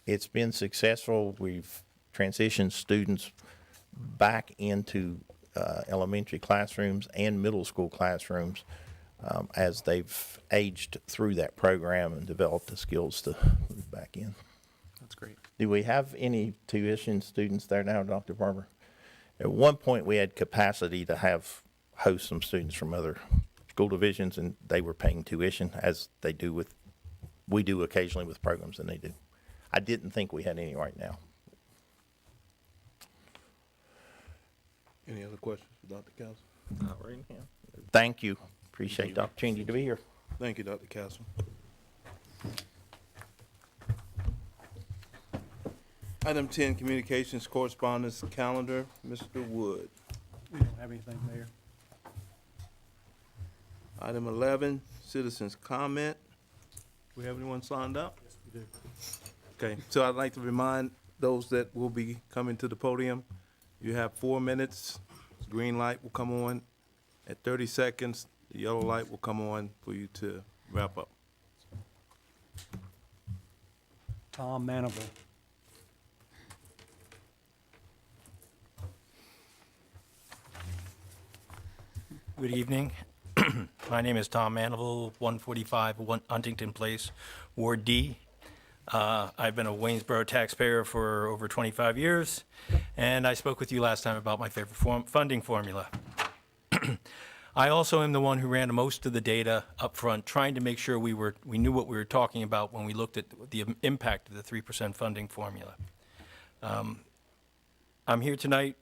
It's been successful. We've transitioned students back into elementary classrooms and middle school classrooms as they've aged through that program and developed the skills to move back in. That's great. Do we have any tuition students there now, Dr. Barber? At one point, we had capacity to host some students from other school divisions, and they were paying tuition as we do occasionally with programs, and they do. I didn't think we had any right now. Any other questions for Dr. Castle? Not right now. Thank you. Appreciate the opportunity to be here. Thank you, Dr. Castle. Item 10, Communications Correspondence Calendar, Mr. Wood. We don't have anything there. Item 11, Citizens Comment. Do we have anyone signed up? Yes, we do. Okay, so I'd like to remind those that will be coming to the podium, you have 4 minutes. Green light will come on. At 30 seconds, the yellow light will come on for you to wrap up. Tom Manival. Good evening. My name is Tom Manival, 145 Huntington Place, Ward D. I've been a Waynesboro taxpayer for over 25 years, and I spoke with you last time about my favorite funding formula. I also am the one who ran most of the data up front, trying to make sure we knew what we were talking about when we looked at the impact of the 3% funding formula. I'm here tonight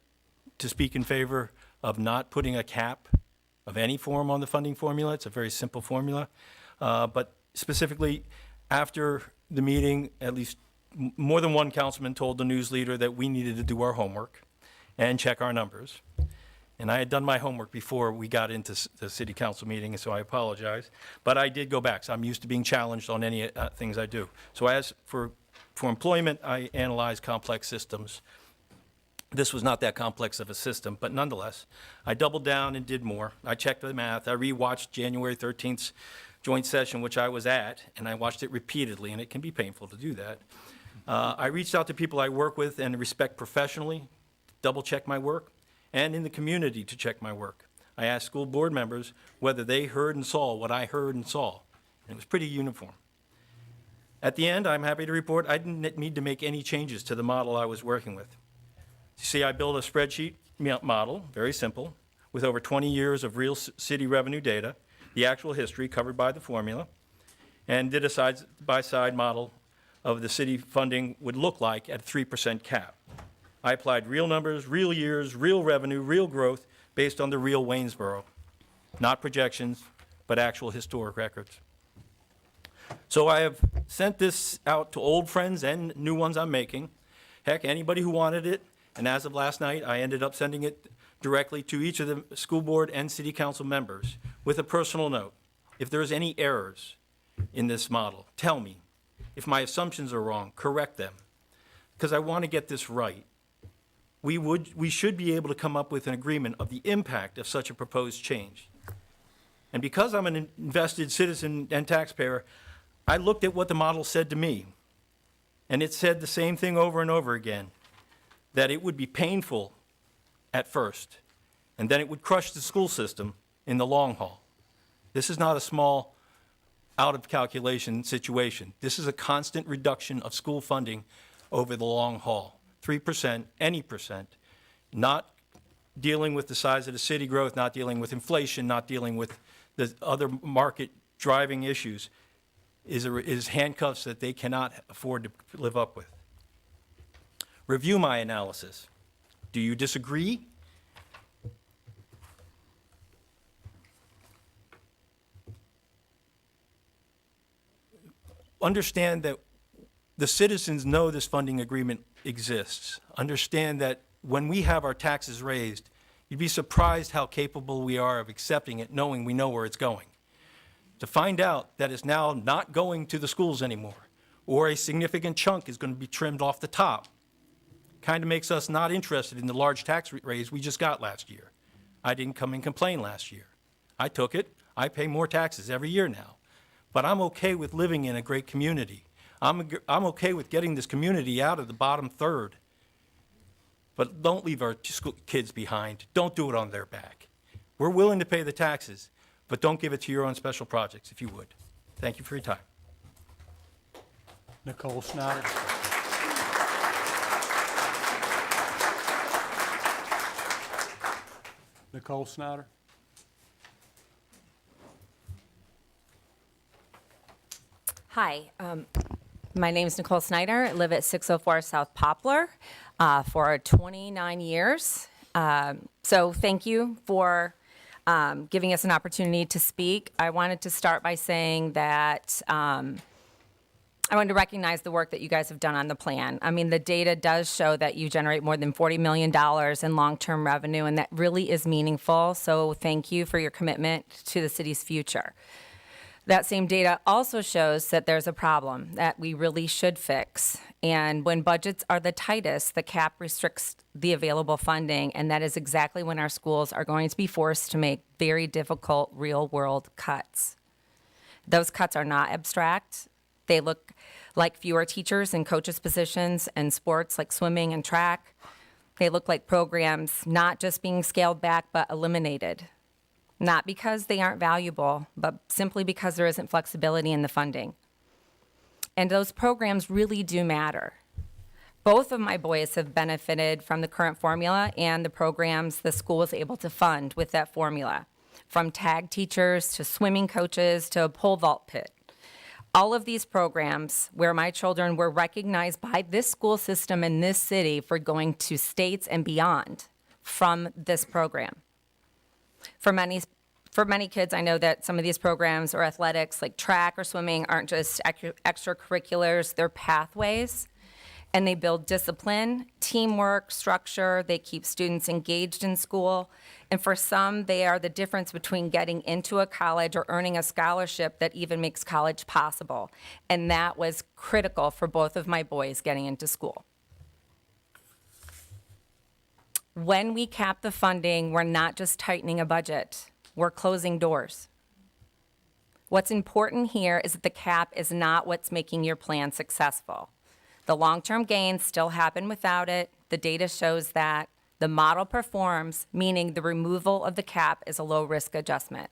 to speak in favor of not putting a cap of any form on the funding formula. It's a very simple formula. But specifically, after the meeting, at least more than one councilman told the news leader that we needed to do our homework and check our numbers. And I had done my homework before we got into the city council meeting, so I apologize. But I did go back, so I'm used to being challenged on any things I do. So as for employment, I analyze complex systems. this was not that complex of a system, but nonetheless, I doubled down and did more. I checked the math. I rewatched January 13th's joint session, which I was at, and I watched it repeatedly, and it can be painful to do that. I reached out to people I work with and respect professionally, double-check my work, and in the community to check my work. I asked school board members whether they heard and saw what I heard and saw, and it was pretty uniform. At the end, I'm happy to report I didn't need to make any changes to the model I was working with. You see, I built a spreadsheet model, very simple, with over 20 years of real city revenue data, the actual history covered by the formula, and did a side-by-side model of the city funding would look like at a 3% cap. I applied real numbers, real years, real revenue, real growth based on the real Waynesboro, not projections, but actual historic records. So I have sent this out to old friends and new ones I'm making. Heck, anybody who wanted it. And as of last night, I ended up sending it directly to each of the school board and city council members with a personal note. If there's any errors in this model, tell me. If my assumptions are wrong, correct them. Because I want to get this right. We should be able to come up with an agreement of the impact of such a proposed change. And because I'm an invested citizen and taxpayer, I looked at what the model said to me. And it said the same thing over and over again, that it would be painful at first, and then it would crush the school system in the long haul. This is not a small, out-of-calculation situation. This is a constant reduction of school funding over the long haul. 3%, any percent, not dealing with the size of the city growth, not dealing with inflation, not dealing with the other market-driving issues, is handcuffs that they cannot afford to live up with. Review my analysis. Do you disagree? Understand that the citizens know this funding agreement exists. Understand that when we have our taxes raised, you'd be surprised how capable we are of accepting it, knowing we know where it's going. To find out that it's now not going to the schools anymore, or a significant chunk is going to be trimmed off the top, kind of makes us not interested in the large tax raise we just got last year. I didn't come and complain last year. I took it. I pay more taxes every year now. But I'm okay with living in a great community. I'm okay with getting this community out of the bottom third. But don't leave our kids behind. Don't do it on their back. We're willing to pay the taxes, but don't give it to your own special projects, if you would. Thank you for your time. Nicole Snyder. Nicole Snyder. Hi, my name is Nicole Snyder. I live at 604 South Poplar for 29 years. So thank you for giving us an opportunity to speak. I wanted to start by saying that I wanted to recognize the work that you guys have done on the plan. I mean, the data does show that you generate more than $40 million in long-term revenue, and that really is meaningful. So thank you for your commitment to the city's future. That same data also shows that there's a problem that we really should fix. And when budgets are the tightest, the cap restricts the available funding, and that is exactly when our schools are going to be forced to make very difficult real-world cuts. Those cuts are not abstract. They look like fewer teachers and coaches positions in sports like swimming and track. They look like programs not just being scaled back, but eliminated. Not because they aren't valuable, but simply because there isn't flexibility in the funding. And those programs really do matter. Both of my boys have benefited from the current formula and the programs the school was able to fund with that formula, from tag teachers to swimming coaches to a pole vault pit. All of these programs where my children were recognized by this school system in this city for going to states and beyond from this program. For many kids, I know that some of these programs or athletics like track or swimming aren't just extracurriculars, they're pathways. And they build discipline, teamwork, structure. They keep students engaged in school. And for some, they are the difference between getting into a college or earning a scholarship that even makes college possible. And that was critical for both of my boys getting into school. When we cap the funding, we're not just tightening a budget, we're closing doors. What's important here is that the cap is not what's making your plan successful. The long-term gains still happen without it. The data shows that. The model performs, meaning the removal of the cap is a low-risk adjustment.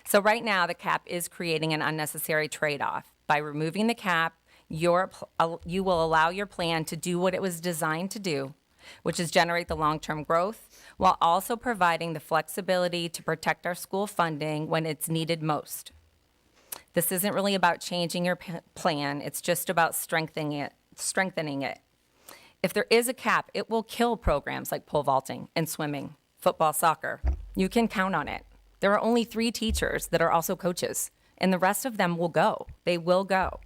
So right now, the cap is creating an unnecessary trade-off. By removing the cap, you will allow your plan to do what it was designed to do, which is generate the long-term growth, while also providing the flexibility to protect our school funding when it's needed most. This isn't really about changing your plan, it's just about strengthening it. If there is a cap, it will kill programs like pole vaulting and swimming, football, soccer. You can count on it. There are only 3 teachers that are also coaches, and the rest of them will go. They will go.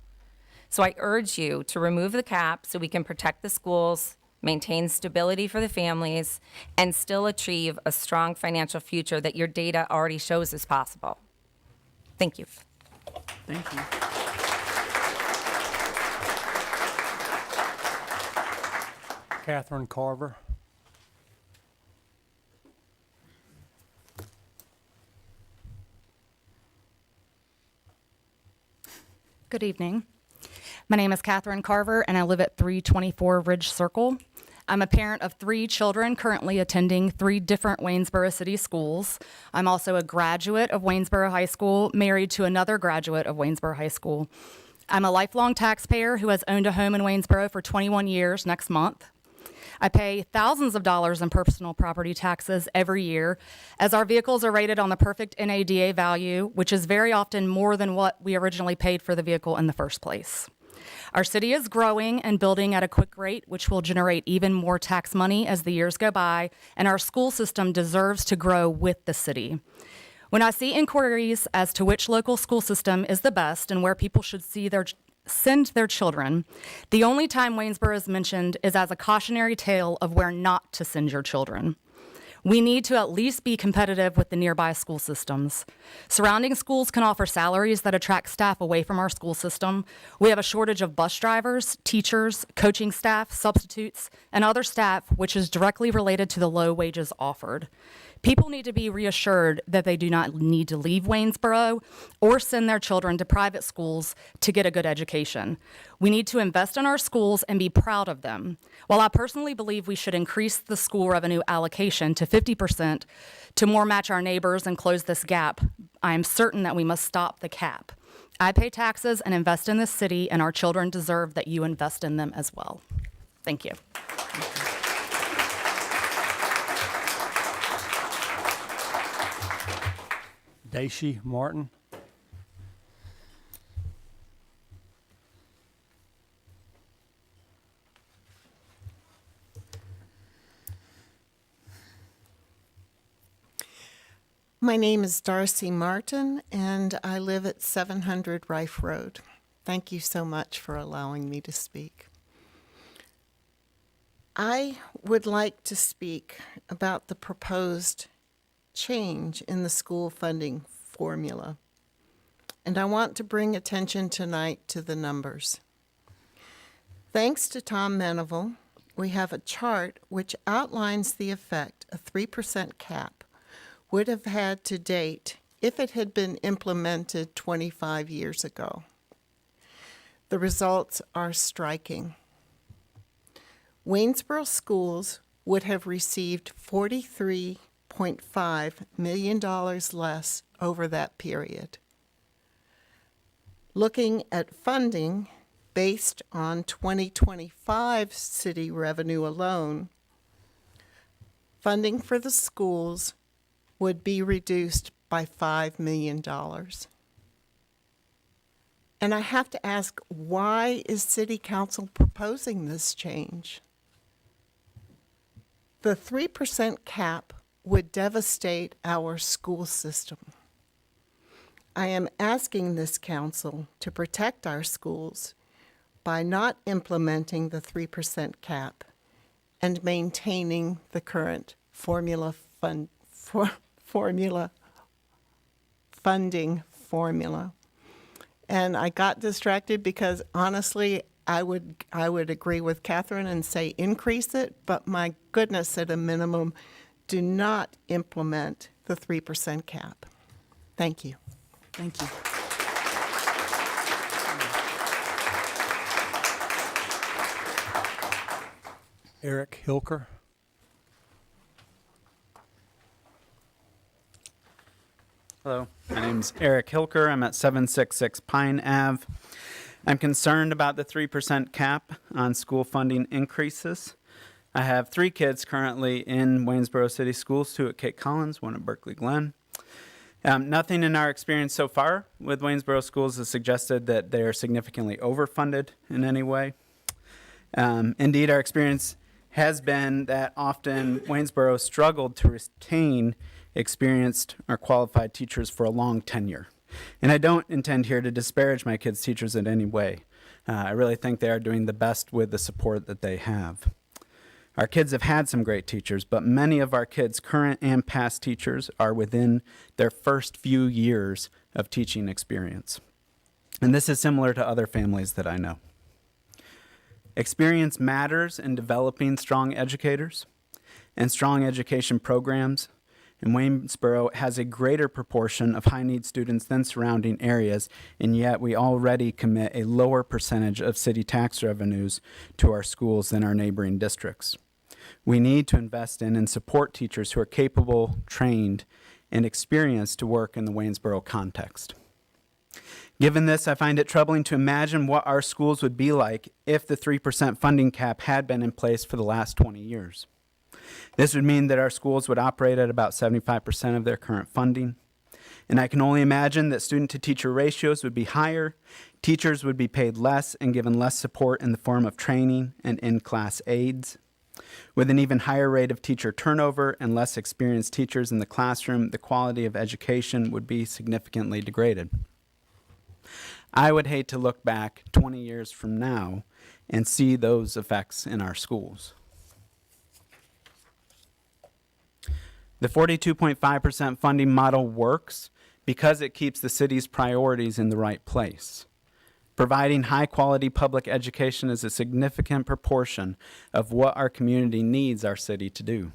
So I urge you to remove the cap so we can protect the schools, maintain stability for the families, and still achieve a strong financial future that your data already shows is possible. Thank you. Thank you. Catherine Carver. Good evening. My name is Catherine Carver, and I live at 324 Ridge Circle. I'm a parent of 3 children currently attending 3 different Waynesboro City schools. I'm also a graduate of Waynesboro High School, married to another graduate of Waynesboro High School. I'm a lifelong taxpayer who has owned a home in Waynesboro for 21 years next month. I pay thousands of dollars in personal property taxes every year, as our vehicles are rated on the perfect NADA value, which is very often more than what we originally paid for the vehicle in the first place. Our city is growing and building at a quick rate, which will generate even more tax money as the years go by, and our school system deserves to grow with the city. When I see inquiries as to which local school system is the best and where people should send their children, the only time Waynesboro is mentioned is as a cautionary tale of where not to send your children. We need to at least be competitive with the nearby school systems. Surrounding schools can offer salaries that attract staff away from our school system. We have a shortage of bus drivers, teachers, coaching staff, substitutes, and other staff, which is directly related to the low wages offered. People need to be reassured that they do not need to leave Waynesboro or send their children to private schools to get a good education. We need to invest in our schools and be proud of them. While I personally believe we should increase the school revenue allocation to 50% to more match our neighbors and close this gap, I am certain that we must stop the cap. I pay taxes and invest in this city, and our children deserve that you invest in them as well. Thank you. Daisy Martin. My name is Darcy Martin, and I live at 700 Rife Road. Thank you so much for allowing me to speak. I would like to speak about the proposed change in the school funding formula, and I want to bring attention tonight to the numbers. Thanks to Tom Meneville, we have a chart which outlines the effect a 3% cap would have had to date if it had been implemented 25 years ago. The results are striking. Waynesboro schools would have received $43.5 million less over that period. Looking at funding based on 2025 city revenue alone, funding for the schools would be reduced by $5 million. And I have to ask, why is City Council proposing this change? The 3% cap would devastate our school system. I am asking this council to protect our schools by not implementing the 3% cap and maintaining the current funding formula. And I got distracted because honestly, I would agree with Catherine and say increase it, but my goodness, at a minimum, do not implement the 3% cap. Thank you. Thank you. Eric Hilker. Hello, my name's Eric Hilker. I'm at 766 Pine Ave. I'm concerned about the 3% cap on school funding increases. I have 3 kids currently in Waynesboro City Schools, 2 at Kate Collins, 1 at Berkeley Glen. Nothing in our experience so far with Waynesboro schools has suggested that they are significantly overfunded in any way. Indeed, our experience has been that often Waynesboro struggled to retain experienced or qualified teachers for a long tenure. And I don't intend here to disparage my kids' teachers in any way. I really think they are doing the best with the support that they have. Our kids have had some great teachers, but many of our kids' current and past teachers are within their first few years of teaching experience. And this is similar to other families that I know. Experience matters in developing strong educators and strong education programs. And Waynesboro has a greater proportion of high-need students than surrounding areas, and yet we already commit a lower percentage of city tax revenues to our schools than our neighboring districts. We need to invest in and support teachers who are capable, trained, and experienced to work in the Waynesboro context. Given this, I find it troubling to imagine what our schools would be like if the 3% funding cap had been in place for the last 20 years. This would mean that our schools would operate at about 75% of their current funding. And I can only imagine that student-to-teacher ratios would be higher, teachers would be paid less and given less support in the form of training and in-class aides. With an even higher rate of teacher turnover and less experienced teachers in the classroom, the quality of education would be significantly degraded. I would hate to look back 20 years from now and see those effects in our schools. The 42.5% funding model works because it keeps the city's priorities in the right place. Providing high-quality public education is a significant proportion of what our community needs our city to do.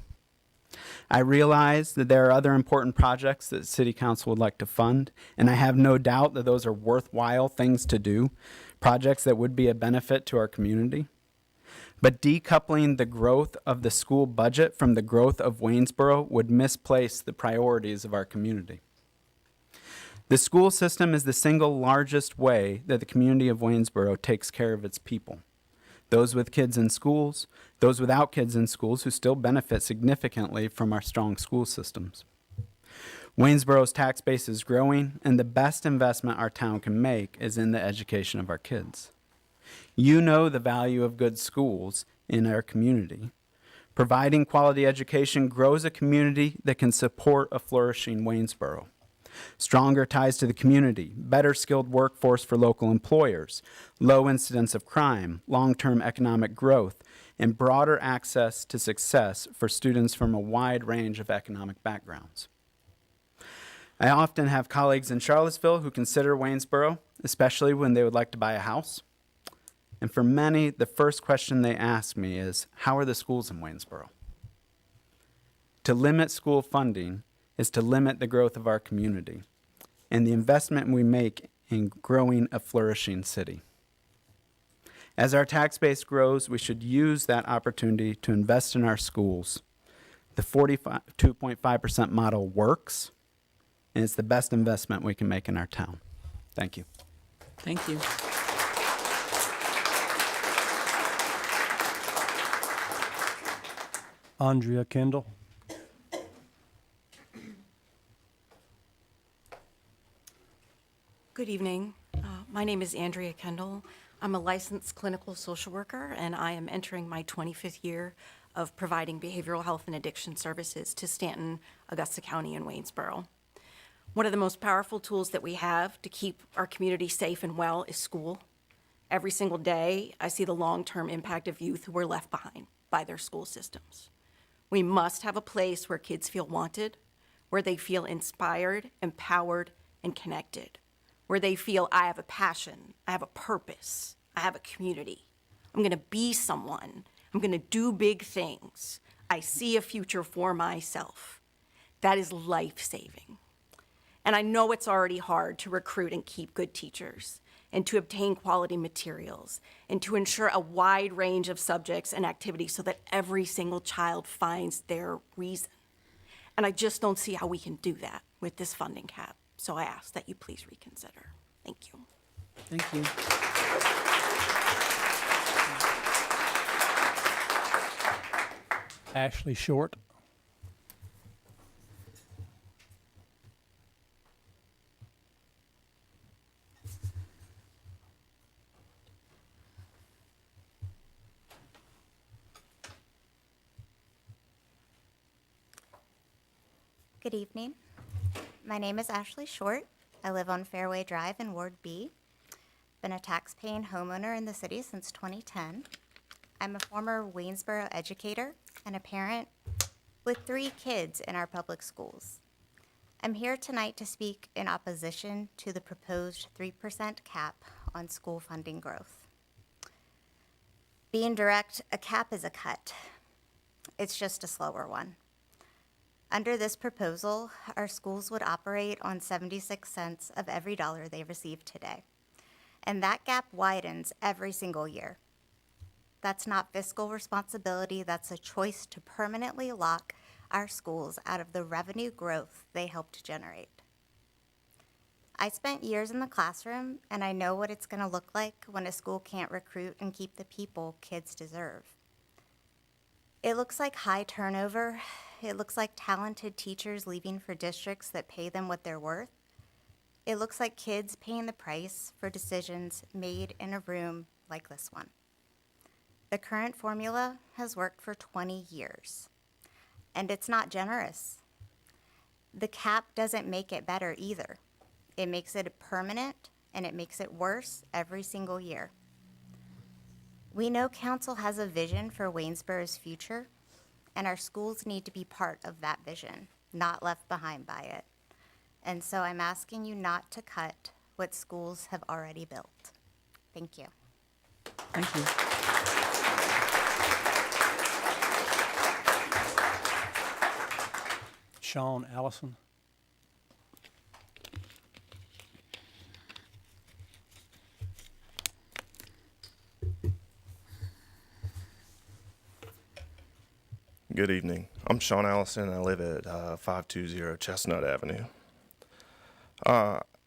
I realize that there are other important projects that City Council would like to fund, and I have no doubt that those are worthwhile things to do, projects that would be a benefit to our community. But decoupling the growth of the school budget from the growth of Waynesboro would misplace the priorities of our community. The school system is the single largest way that the community of Waynesboro takes care of its people. Those with kids in schools, those without kids in schools who still benefit significantly from our strong school systems. Waynesboro's tax base is growing, and the best investment our town can make is in the education of our kids. You know the value of good schools in our community. Providing quality education grows a community that can support a flourishing Waynesboro. Stronger ties to the community, better skilled workforce for local employers, low incidence of crime, long-term economic growth, and broader access to success for students from a wide range of economic backgrounds. I often have colleagues in Charlottesville who consider Waynesboro, especially when they would like to buy a house. And for many, the first question they ask me is, how are the schools in Waynesboro? To limit school funding is to limit the growth of our community and the investment we make in growing a flourishing city. As our tax base grows, we should use that opportunity to invest in our schools. The 42.5% model works, and it's the best investment we can make in our town. Thank you. Thank you. Andrea Kendall. Good evening. My name is Andrea Kendall. I'm a licensed clinical social worker, and I am entering my 25th year of providing behavioral health and addiction services to Stanton, Augusta County, and Waynesboro. One of the most powerful tools that we have to keep our community safe and well is school. Every single day, I see the long-term impact of youth who are left behind by their school systems. We must have a place where kids feel wanted, where they feel inspired, empowered, and connected, where they feel I have a passion, I have a purpose, I have a community. I'm going to be someone. I'm going to do big things. I see a future for myself. That is life-saving. And I know it's already hard to recruit and keep good teachers, and to obtain quality materials, and to ensure a wide range of subjects and activities so that every single child finds their reason. And I just don't see how we can do that with this funding cap. So I ask that you please reconsider. Thank you. Thank you. Ashley Short. Good evening. My name is Ashley Short. I live on Fairway Drive in Ward B. Been a tax-paying homeowner in the city since 2010. I'm a former Waynesboro educator and a parent with 3 kids in our public schools. I'm here tonight to speak in opposition to the proposed 3% cap on school funding growth. Being direct, a cap is a cut. It's just a slower one. Under this proposal, our schools would operate on 76 cents of every dollar they receive today. And that gap widens every single year. That's not fiscal responsibility, that's a choice to permanently lock our schools out of the revenue growth they helped generate. I spent years in the classroom, and I know what it's gonna look like when a school can't recruit and keep the people kids deserve. It looks like high turnover. It looks like talented teachers leaving for districts that pay them what they're worth. It looks like kids paying the price for decisions made in a room like this one. The current formula has worked for 20 years, and it's not generous. The cap doesn't make it better either. It makes it permanent, and it makes it worse every single year. We know council has a vision for Waynesboro's future, and our schools need to be part of that vision, not left behind by it. And so I'm asking you not to cut what schools have already built. Thank you. Thank you. Sean Allison. Good evening. I'm Sean Allison. I live at 520 Chestnut Avenue.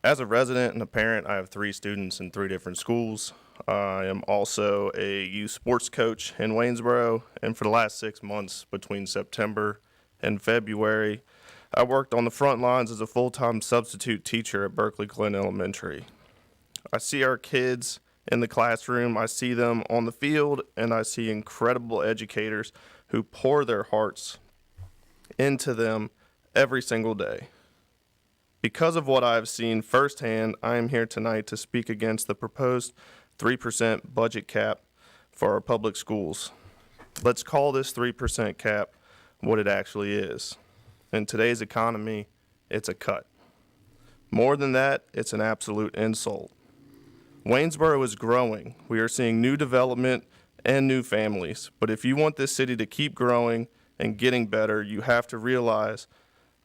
As a resident and a parent, I have 3 students in 3 different schools. I am also a youth sports coach in Waynesboro, and for the last 6 months between September and February, I worked on the front lines as a full-time substitute teacher at Berkeley Glen Elementary. I see our kids in the classroom, I see them on the field, and I see incredible educators who pour their hearts into them every single day. Because of what I have seen firsthand, I am here tonight to speak against the proposed 3% budget cap for our public schools. Let's call this 3% cap what it actually is. In today's economy, it's a cut. More than that, it's an absolute insult. Waynesboro is growing. We are seeing new development and new families. But if you want this city to keep growing and getting better, you have to realize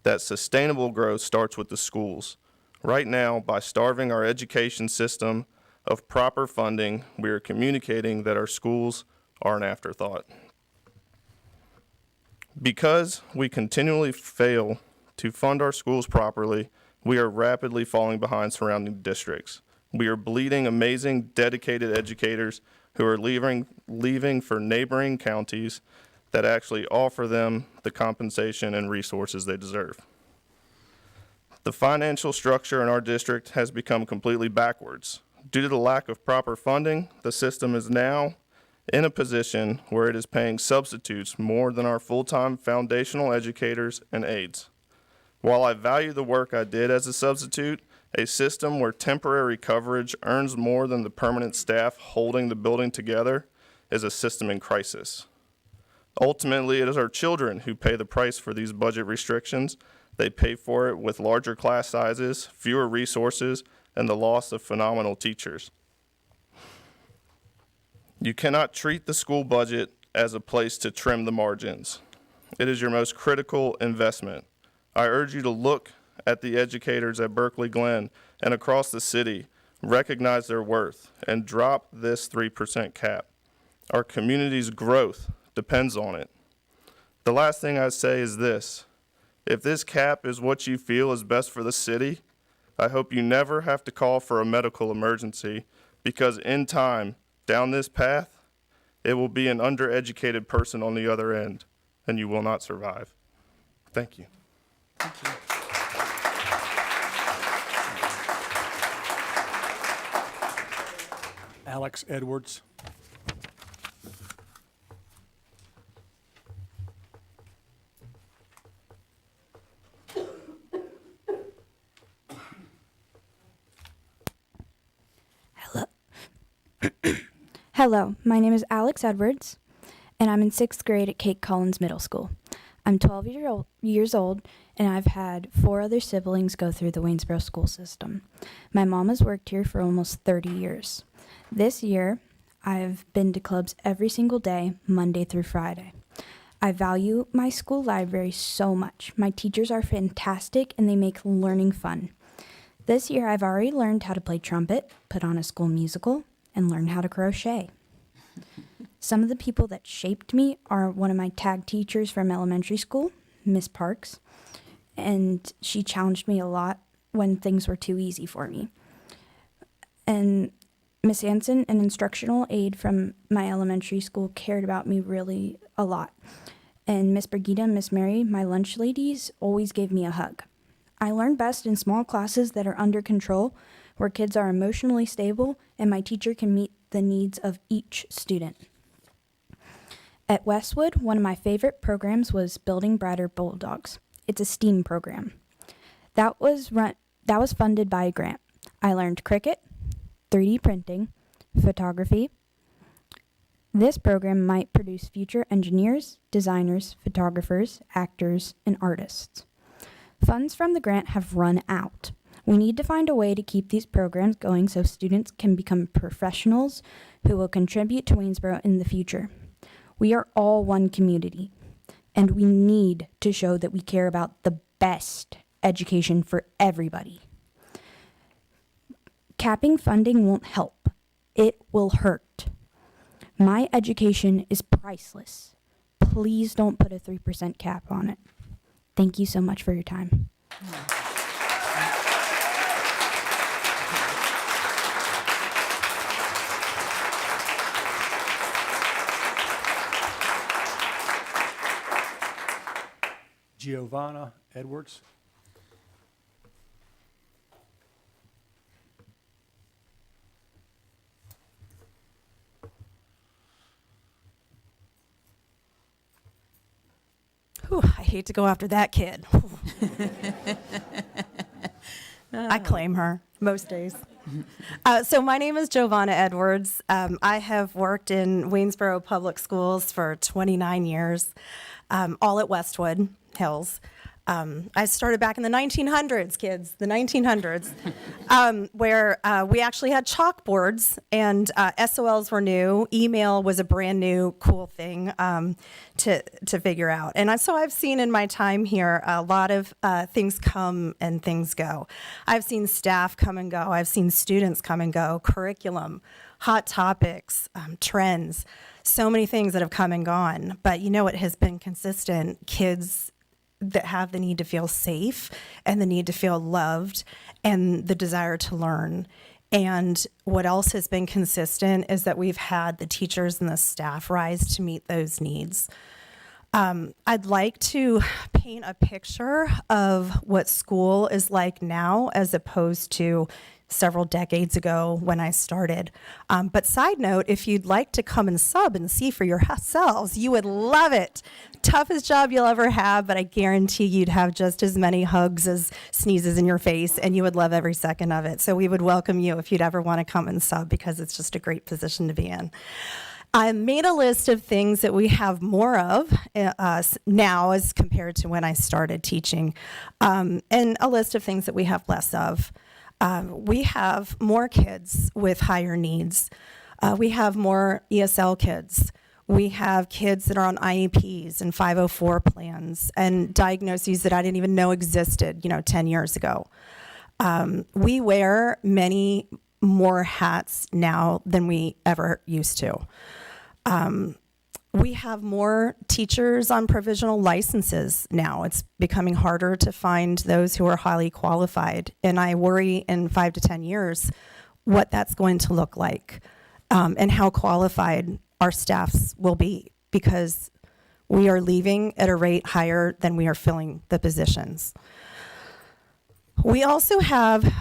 that sustainable growth starts with the schools. Right now, by starving our education system of proper funding, we are communicating that our schools are an afterthought. Because we continually fail to fund our schools properly, we are rapidly falling behind surrounding districts. We are bleeding amazing, dedicated educators who are leaving for neighboring counties that actually offer them the compensation and resources they deserve. The financial structure in our district has become completely backwards. Due to the lack of proper funding, the system is now in a position where it is paying substitutes more than our full-time foundational educators and aides. While I value the work I did as a substitute, a system where temporary coverage earns more than the permanent staff holding the building together is a system in crisis. Ultimately, it is our children who pay the price for these budget restrictions. They pay for it with larger class sizes, fewer resources, and the loss of phenomenal teachers. You cannot treat the school budget as a place to trim the margins. It is your most critical investment. I urge you to look at the educators at Berkeley Glen and across the city, recognize their worth, and drop this 3% cap. Our community's growth depends on it. The last thing I say is this: if this cap is what you feel is best for the city, I hope you never have to call for a medical emergency, because in time, down this path, it will be an undereducated person on the other end, and you will not survive. Thank you. Alex Edwards. Hello, my name is Alex Edwards, and I'm in 6th grade at Kate Collins Middle School. I'm 12 years old, and I've had 4 other siblings go through the Waynesboro school system. My mom has worked here for almost 30 years. This year, I've been to clubs every single day, Monday through Friday. I value my school library so much. My teachers are fantastic, and they make learning fun. This year, I've already learned how to play trumpet, put on a school musical, and learn how to crochet. Some of the people that shaped me are one of my tag teachers from elementary school, Miss Parks, and she challenged me a lot when things were too easy for me. And Miss Anson, an instructional aide from my elementary school, cared about me really a lot. And Miss Brigida and Miss Mary, my lunch ladies, always gave me a hug. I learn best in small classes that are under control, where kids are emotionally stable and my teacher can meet the needs of each student. At Westwood, one of my favorite programs was Building Brighter Bulldogs. It's a STEAM program. That was funded by a grant. I learned cricket, 3D printing, photography. This program might produce future engineers, designers, photographers, actors, and artists. Funds from the grant have run out. We need to find a way to keep these programs going so students can become professionals who will contribute to Waynesboro in the future. We are all one community, and we need to show that we care about the best education for everybody. Capping funding won't help. It will hurt. My education is priceless. Please don't put a 3% cap on it. Thank you so much for your time. Giovanna Edwards. Whew, I hate to go after that kid. I claim her most days. So my name is Giovanna Edwards. I have worked in Waynesboro Public Schools for 29 years, all at Westwood Hills. I started back in the 1900s, kids, the 1900s, where we actually had chalkboards and SOLs were new. Email was a brand new cool thing to figure out. And so I've seen in my time here a lot of things come and things go. I've seen staff come and go. I've seen students come and go, curriculum, hot topics, trends, so many things that have come and gone. But you know what has been consistent? Kids that have the need to feel safe and the need to feel loved and the desire to learn. And what else has been consistent is that we've had the teachers and the staff rise to meet those needs. I'd like to paint a picture of what school is like now as opposed to several decades ago when I started. But side note, if you'd like to come and sub and see for yourselves, you would love it. Toughest job you'll ever have, but I guarantee you'd have just as many hugs as sneezes in your face, and you would love every second of it. So we would welcome you if you'd ever want to come and sub, because it's just a great position to be in. I made a list of things that we have more of now as compared to when I started teaching, and a list of things that we have less of. We have more kids with higher needs. We have more ESL kids. We have kids that are on IEPs and 504 plans and diagnoses that I didn't even know existed, 10 years ago. We wear many more hats now than we ever used to. We have more teachers on provisional licenses now. It's becoming harder to find those who are highly qualified. And I worry in 5 to 10 years what that's going to look like, and how qualified our staffs will be, because we are leaving at a rate higher than we are filling the positions. We also have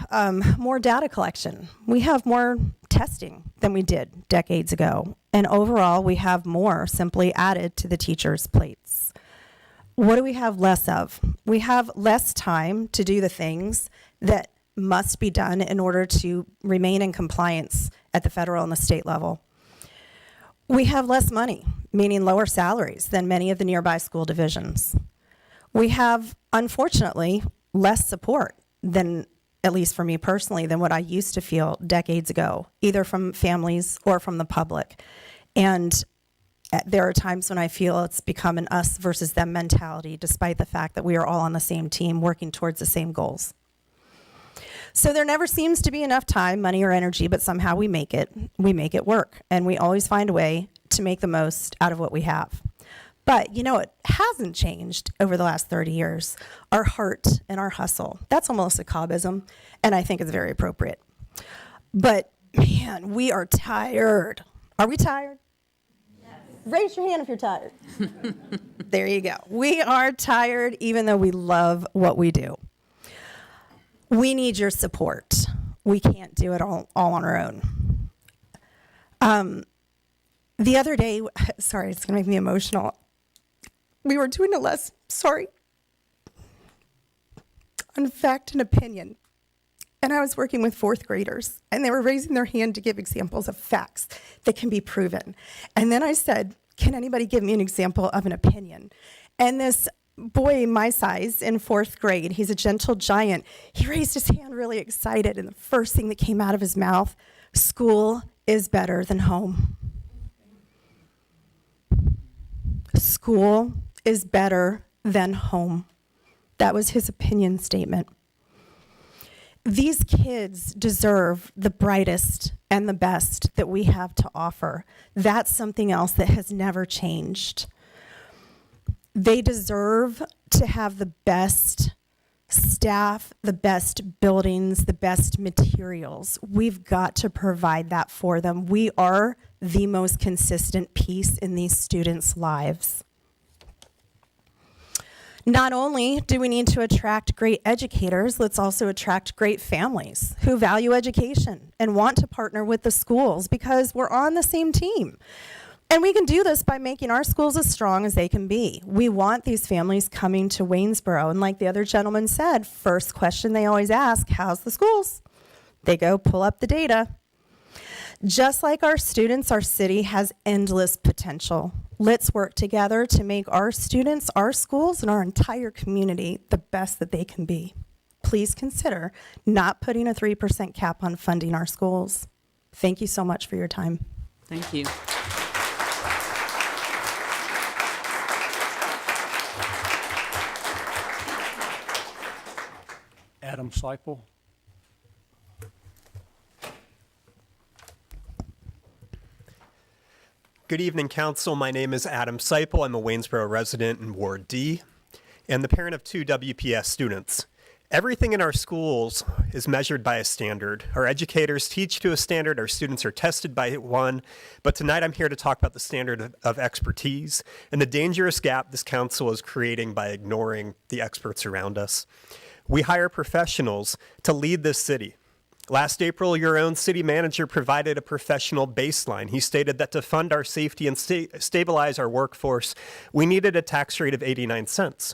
more data collection. We have more testing than we did decades ago. And overall, we have more simply added to the teachers' plates. What do we have less of? We have less time to do the things that must be done in order to remain in compliance at the federal and the state level. We have less money, meaning lower salaries than many of the nearby school divisions. We have, unfortunately, less support than, at least for me personally, than what I used to feel decades ago, either from families or from the public. And there are times when I feel it's become an us versus them mentality, despite the fact that we are all on the same team working towards the same goals. So there never seems to be enough time, money, or energy, but somehow we make it work. And we always find a way to make the most out of what we have. But it hasn't changed over the last 30 years. Our heart and our hustle. That's almost a Cobbism, and I think it's very appropriate. But man, we are tired. Are we tired? Yes. Raise your hand if you're tired. There you go. We are tired, even though we love what we do. We need your support. We can't do it all on our own. The other day, sorry, it's gonna make me emotional. We were doing a lesson, on fact and opinion. And I was working with 4th graders, and they were raising their hand to give examples of facts that can be proven. And then I said, can anybody give me an example of an opinion? And this boy my size in 4th grade, he's a gentle giant, he raised his hand really excited, and the first thing that came out of his mouth, school is better than home. School is better than home. That was his opinion statement. These kids deserve the brightest and the best that we have to offer. That's something else that has never changed. They deserve to have the best staff, the best buildings, the best materials. We've got to provide that for them. We are the most consistent piece in these students' lives. Not only do we need to attract great educators, let's also attract great families who value education and want to partner with the schools, because we're on the same team. And we can do this by making our schools as strong as they can be. We want these families coming to Waynesboro. And like the other gentleman said, first question they always ask, how's the schools? They go pull up the data. Just like our students, our city has endless potential. Let's work together to make our students, our schools, and our entire community the best that they can be. Please consider not putting a 3% cap on funding our schools. Thank you so much for your time. Thank you. Adam Seipel. Good evening, Council. My name is Adam Seipel. I'm a Waynesboro resident in Ward D and the parent of 2 WPS students. Everything in our schools is measured by a standard. Our educators teach to a standard, our students are tested by one, but tonight I'm here to talk about the standard of expertise and the dangerous gap this council is creating by ignoring the experts around us. We hire professionals to lead this city. Last April, your own city manager provided a professional baseline. He stated that to fund our safety and stabilize our workforce, we needed a tax rate of 89 cents.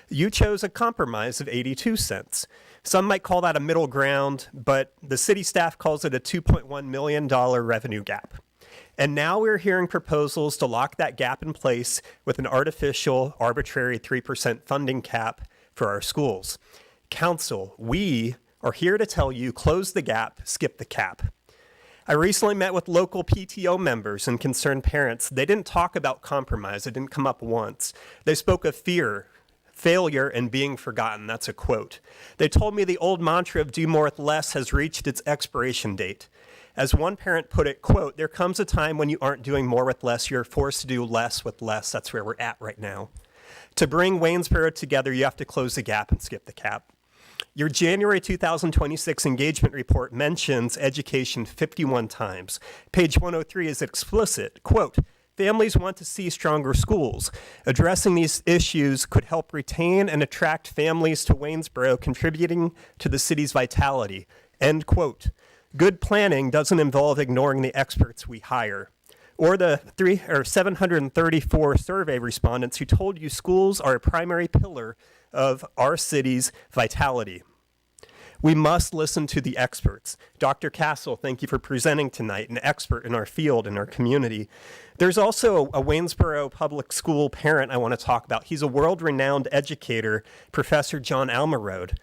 You chose a compromise of 82 cents. Some might call that a middle ground, but the city staff calls it a $2.1 million revenue gap. And now we're hearing proposals to lock that gap in place with an artificial, arbitrary 3% funding cap for our schools. Council, we are here to tell you, close the gap, skip the cap. I recently met with local PTO members and concerned parents. They didn't talk about compromise. It didn't come up once. They spoke of fear, failure, and being forgotten. That's a quote. They told me the old mantra of do more with less has reached its expiration date. As one parent put it, quote, there comes a time when you aren't doing more with less. You're forced to do less with less. That's where we're at right now. To bring Waynesboro together, you have to close the gap and skip the cap. Your January 2026 engagement report mentions education 51 times. Page 103 is explicit. Quote, families want to see stronger schools. Addressing these issues could help retain and attract families to Waynesboro, contributing to the city's vitality. End quote. Good planning doesn't involve ignoring the experts we hire, or the 734 survey respondents who told you schools are a primary pillar of our city's vitality. We must listen to the experts. Dr. Castle, thank you for presenting tonight, an expert in our field, in our community. There's also a Waynesboro public school parent I want to talk about. He's a world-renowned educator, Professor John Almerode.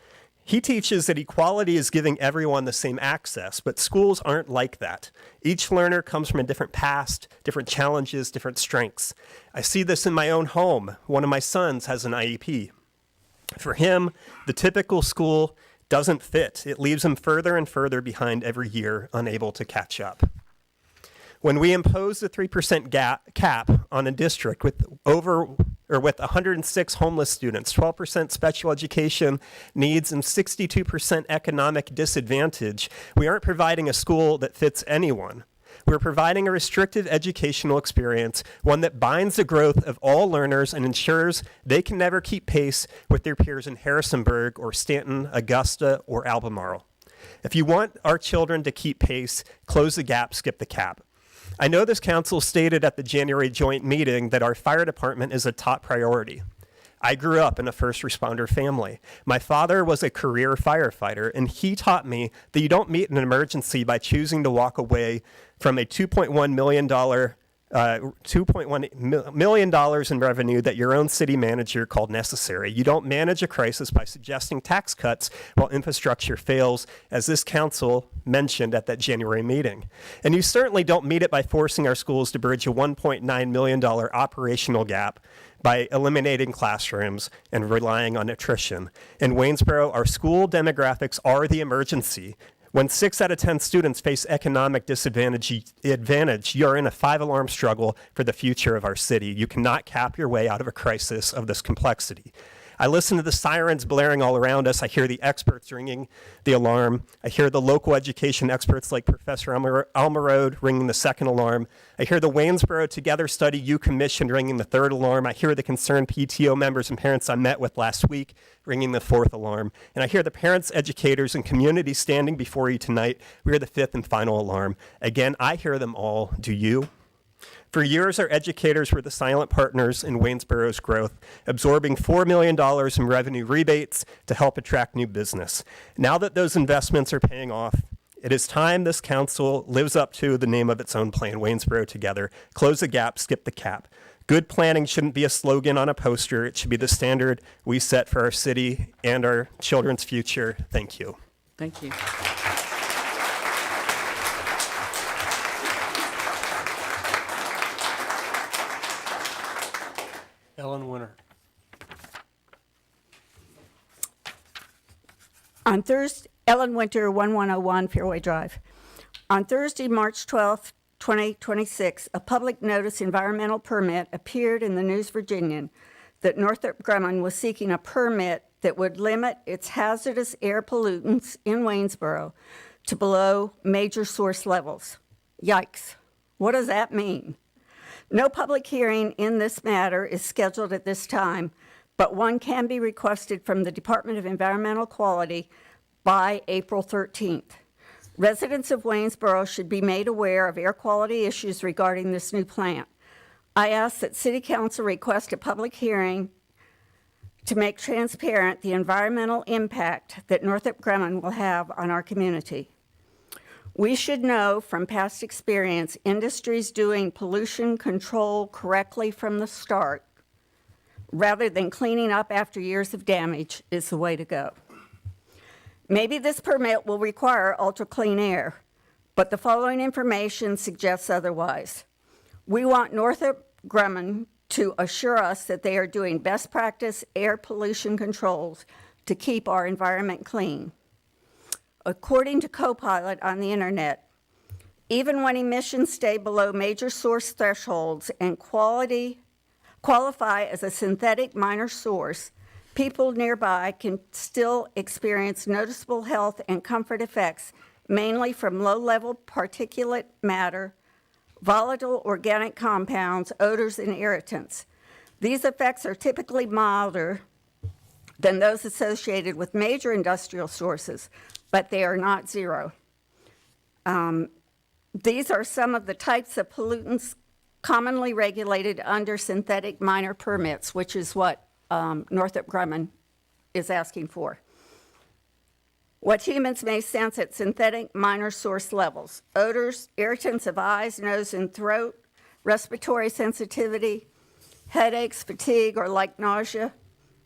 He teaches that equality is giving everyone the same access, but schools aren't like that. Each learner comes from a different past, different challenges, different strengths. I see this in my own home. One of my sons has an IEP. For him, the typical school doesn't fit. It leaves him further and further behind every year, unable to catch up. When we impose the 3% cap on a district with 106 homeless students, 12% special education needs, and 62% economic disadvantage, we aren't providing a school that fits anyone. We're providing a restrictive educational experience, one that binds the growth of all learners and ensures they can never keep pace with their peers in Harrisonburg or Stanton, Augusta, or Albemarle. If you want our children to keep pace, close the gap, skip the cap. I know this council stated at the January joint meeting that our fire department is a top priority. I grew up in a first responder family. My father was a career firefighter, and he taught me that you don't meet an emergency by choosing to walk away from a $2.1 million in revenue that your own city manager called necessary. You don't manage a crisis by suggesting tax cuts while infrastructure fails, as this council mentioned at that January meeting. And you certainly don't meet it by forcing our schools to bridge a $1.9 million operational gap by eliminating classrooms and relying on attrition. In Waynesboro, our school demographics are the emergency. When 6 out of 10 students face economic disadvantage, you're in a 5-alarm struggle for the future of our city. You cannot cap your way out of a crisis of this complexity. I listen to the sirens blaring all around us. I hear the experts ringing the alarm. I hear the local education experts like Professor Almerode ringing the 2nd alarm. I hear the Waynesboro Together study you commissioned ringing the 3rd alarm. I hear the concerned PTO members and parents I met with last week ringing the 4th alarm. And I hear the parents, educators, and community standing before you tonight. We are the 5th and final alarm. Again, I hear them all. Do you? For years, our educators were the silent partners in Waynesboro's growth, absorbing $4 million in revenue rebates to help attract new business. Now that those investments are paying off, it is time this council lives up to the name of its own plan, Waynesboro Together. Close the gap, skip the cap. Good planning shouldn't be a slogan on a poster. It should be the standard we set for our city and our children's future. Thank you. Thank you. Ellen Winter. On Thursday, Ellen Winter, 1101 Fairway Drive. On Thursday, March 12th, 2026, a public notice environmental permit appeared in the News Virginian that Northrop Grumman was seeking a permit that would limit its hazardous air pollutants in Waynesboro to below major source levels. Yikes. What does that mean? No public hearing in this matter is scheduled at this time, but one can be requested from the Department of Environmental Quality by April 13th. Residents of Waynesboro should be made aware of air quality issues regarding this new plant. I ask that City Council request a public hearing to make transparent the environmental impact that Northrop Grumman will have on our community. We should know from past experience, industries doing pollution control correctly from the start, rather than cleaning up after years of damage, is the way to go. Maybe this permit will require ultra-clean air, but the following information suggests otherwise. We want Northrop Grumman to assure us that they are doing best practice air pollution controls to keep our environment clean. According to Copilot on the internet, even when emissions stay below major source thresholds and qualify as a synthetic minor source, people nearby can still experience noticeable health and comfort effects, mainly from low-level particulate matter, volatile organic compounds, odors, and irritants. These effects are typically milder than those associated with major industrial sources, but they are not zero. These are some of the types of pollutants commonly regulated under synthetic minor permits, which is what Northrop Grumman is asking for. What humans may sense at synthetic minor source levels: odors, irritants of eyes, nose, and throat, respiratory sensitivity, headaches, fatigue, or like nausea,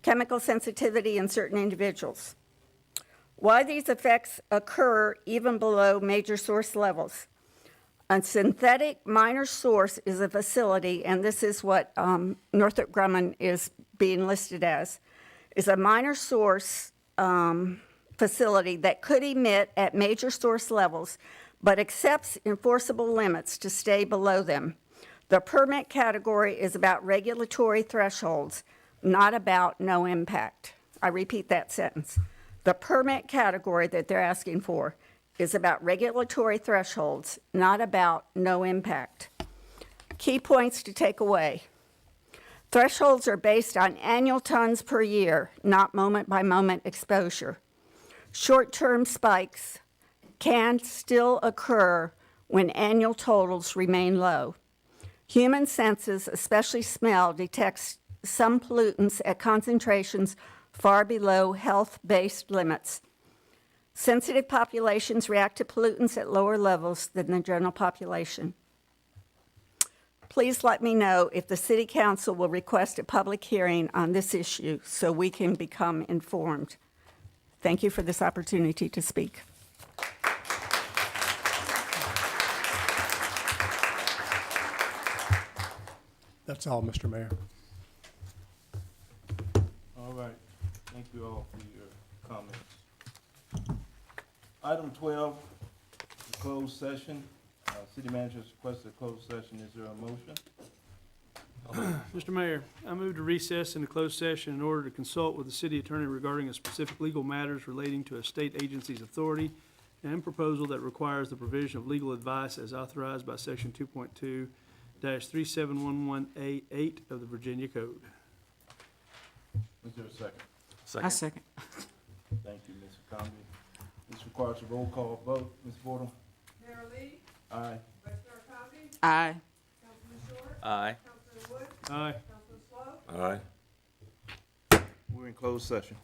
chemical sensitivity in certain individuals. Why these effects occur even below major source levels. A synthetic minor source is a facility, and this is what Northrop Grumman is being listed as, is a minor source facility that could emit at major source levels, but accepts enforceable limits to stay below them. The permit category is about regulatory thresholds, not about no impact. I repeat that sentence. The permit category that they're asking for is about regulatory thresholds, not about no impact. Key points to take away. Thresholds are based on annual tons per year, not moment-by-moment exposure. Short-term spikes can still occur when annual totals remain low. Human senses, especially smell, detects some pollutants at concentrations far below health-based limits. Sensitive populations react to pollutants at lower levels than the general population. Please let me know if the City Council will request a public hearing on this issue so we can become informed. Thank you for this opportunity to speak. That's all, Mr. Mayor. All right, thank you all for your comments. Item 12, the closed session. City manager has requested a closed session. Is there a motion? Mr. Mayor, I move to recess into closed session in order to consult with the city attorney regarding a specific legal matters relating to a state agency's authority and proposal that requires the provision of legal advice as authorized by section 2.2-3711A8 of the Virginia Code. Is there a second? I second. Thank you, Ms. Comby. This requires a roll call vote. Ms. Fordham? Mayor Lee, Aye. Vice Mayor Cosby, Aye. Councilman Short, Aye. Councilman Wood, Aye. Councilman Swope. Aye. We're in closed session.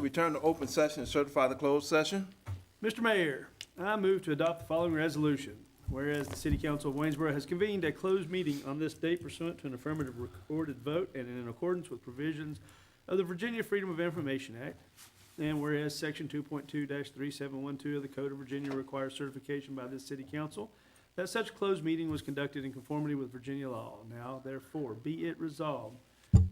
Return to open session and certify the closed session. Mr. Mayor, I move to adopt the following resolution. Whereas the City Council of Waynesboro has convened a closed meeting on this date pursuant to an affirmative recorded vote and in accordance with provisions of the Virginia Freedom of Information Act. And whereas Section 2.2-3712 of the Code of Virginia requires certification by this City Council that such closed meeting was conducted in conformity with Virginia law. Now, therefore, be it resolved,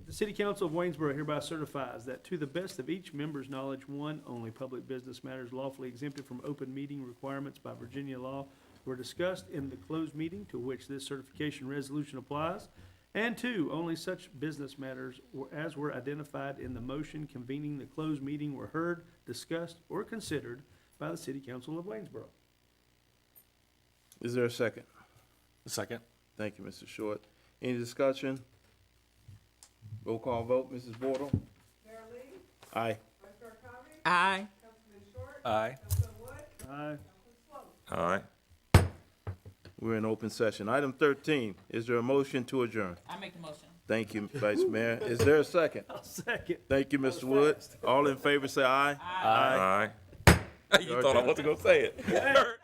the City Council of Waynesboro hereby certifies that to the best of each member's knowledge, one, only public business matters lawfully exempted from open meeting requirements by Virginia law were discussed in the closed meeting to which this certification resolution applies, and two, only such business matters as were identified in the motion convening the closed meeting were heard, discussed, or considered by the City Council of Waynesboro. Is there a second? Second. Thank you, Mr. Short. Any discussion? Roll call vote, Mrs. Bordeaux? Aye. Aye. Aye. Aye. Aye. We're in open session. Item 13, is there a motion to adjourn? I make the motion. Thank you, Vice Mayor. Is there a second? I'll second. Thank you, Mr. Wood. All in favor, say aye. Aye. You thought I wasn't gonna say it.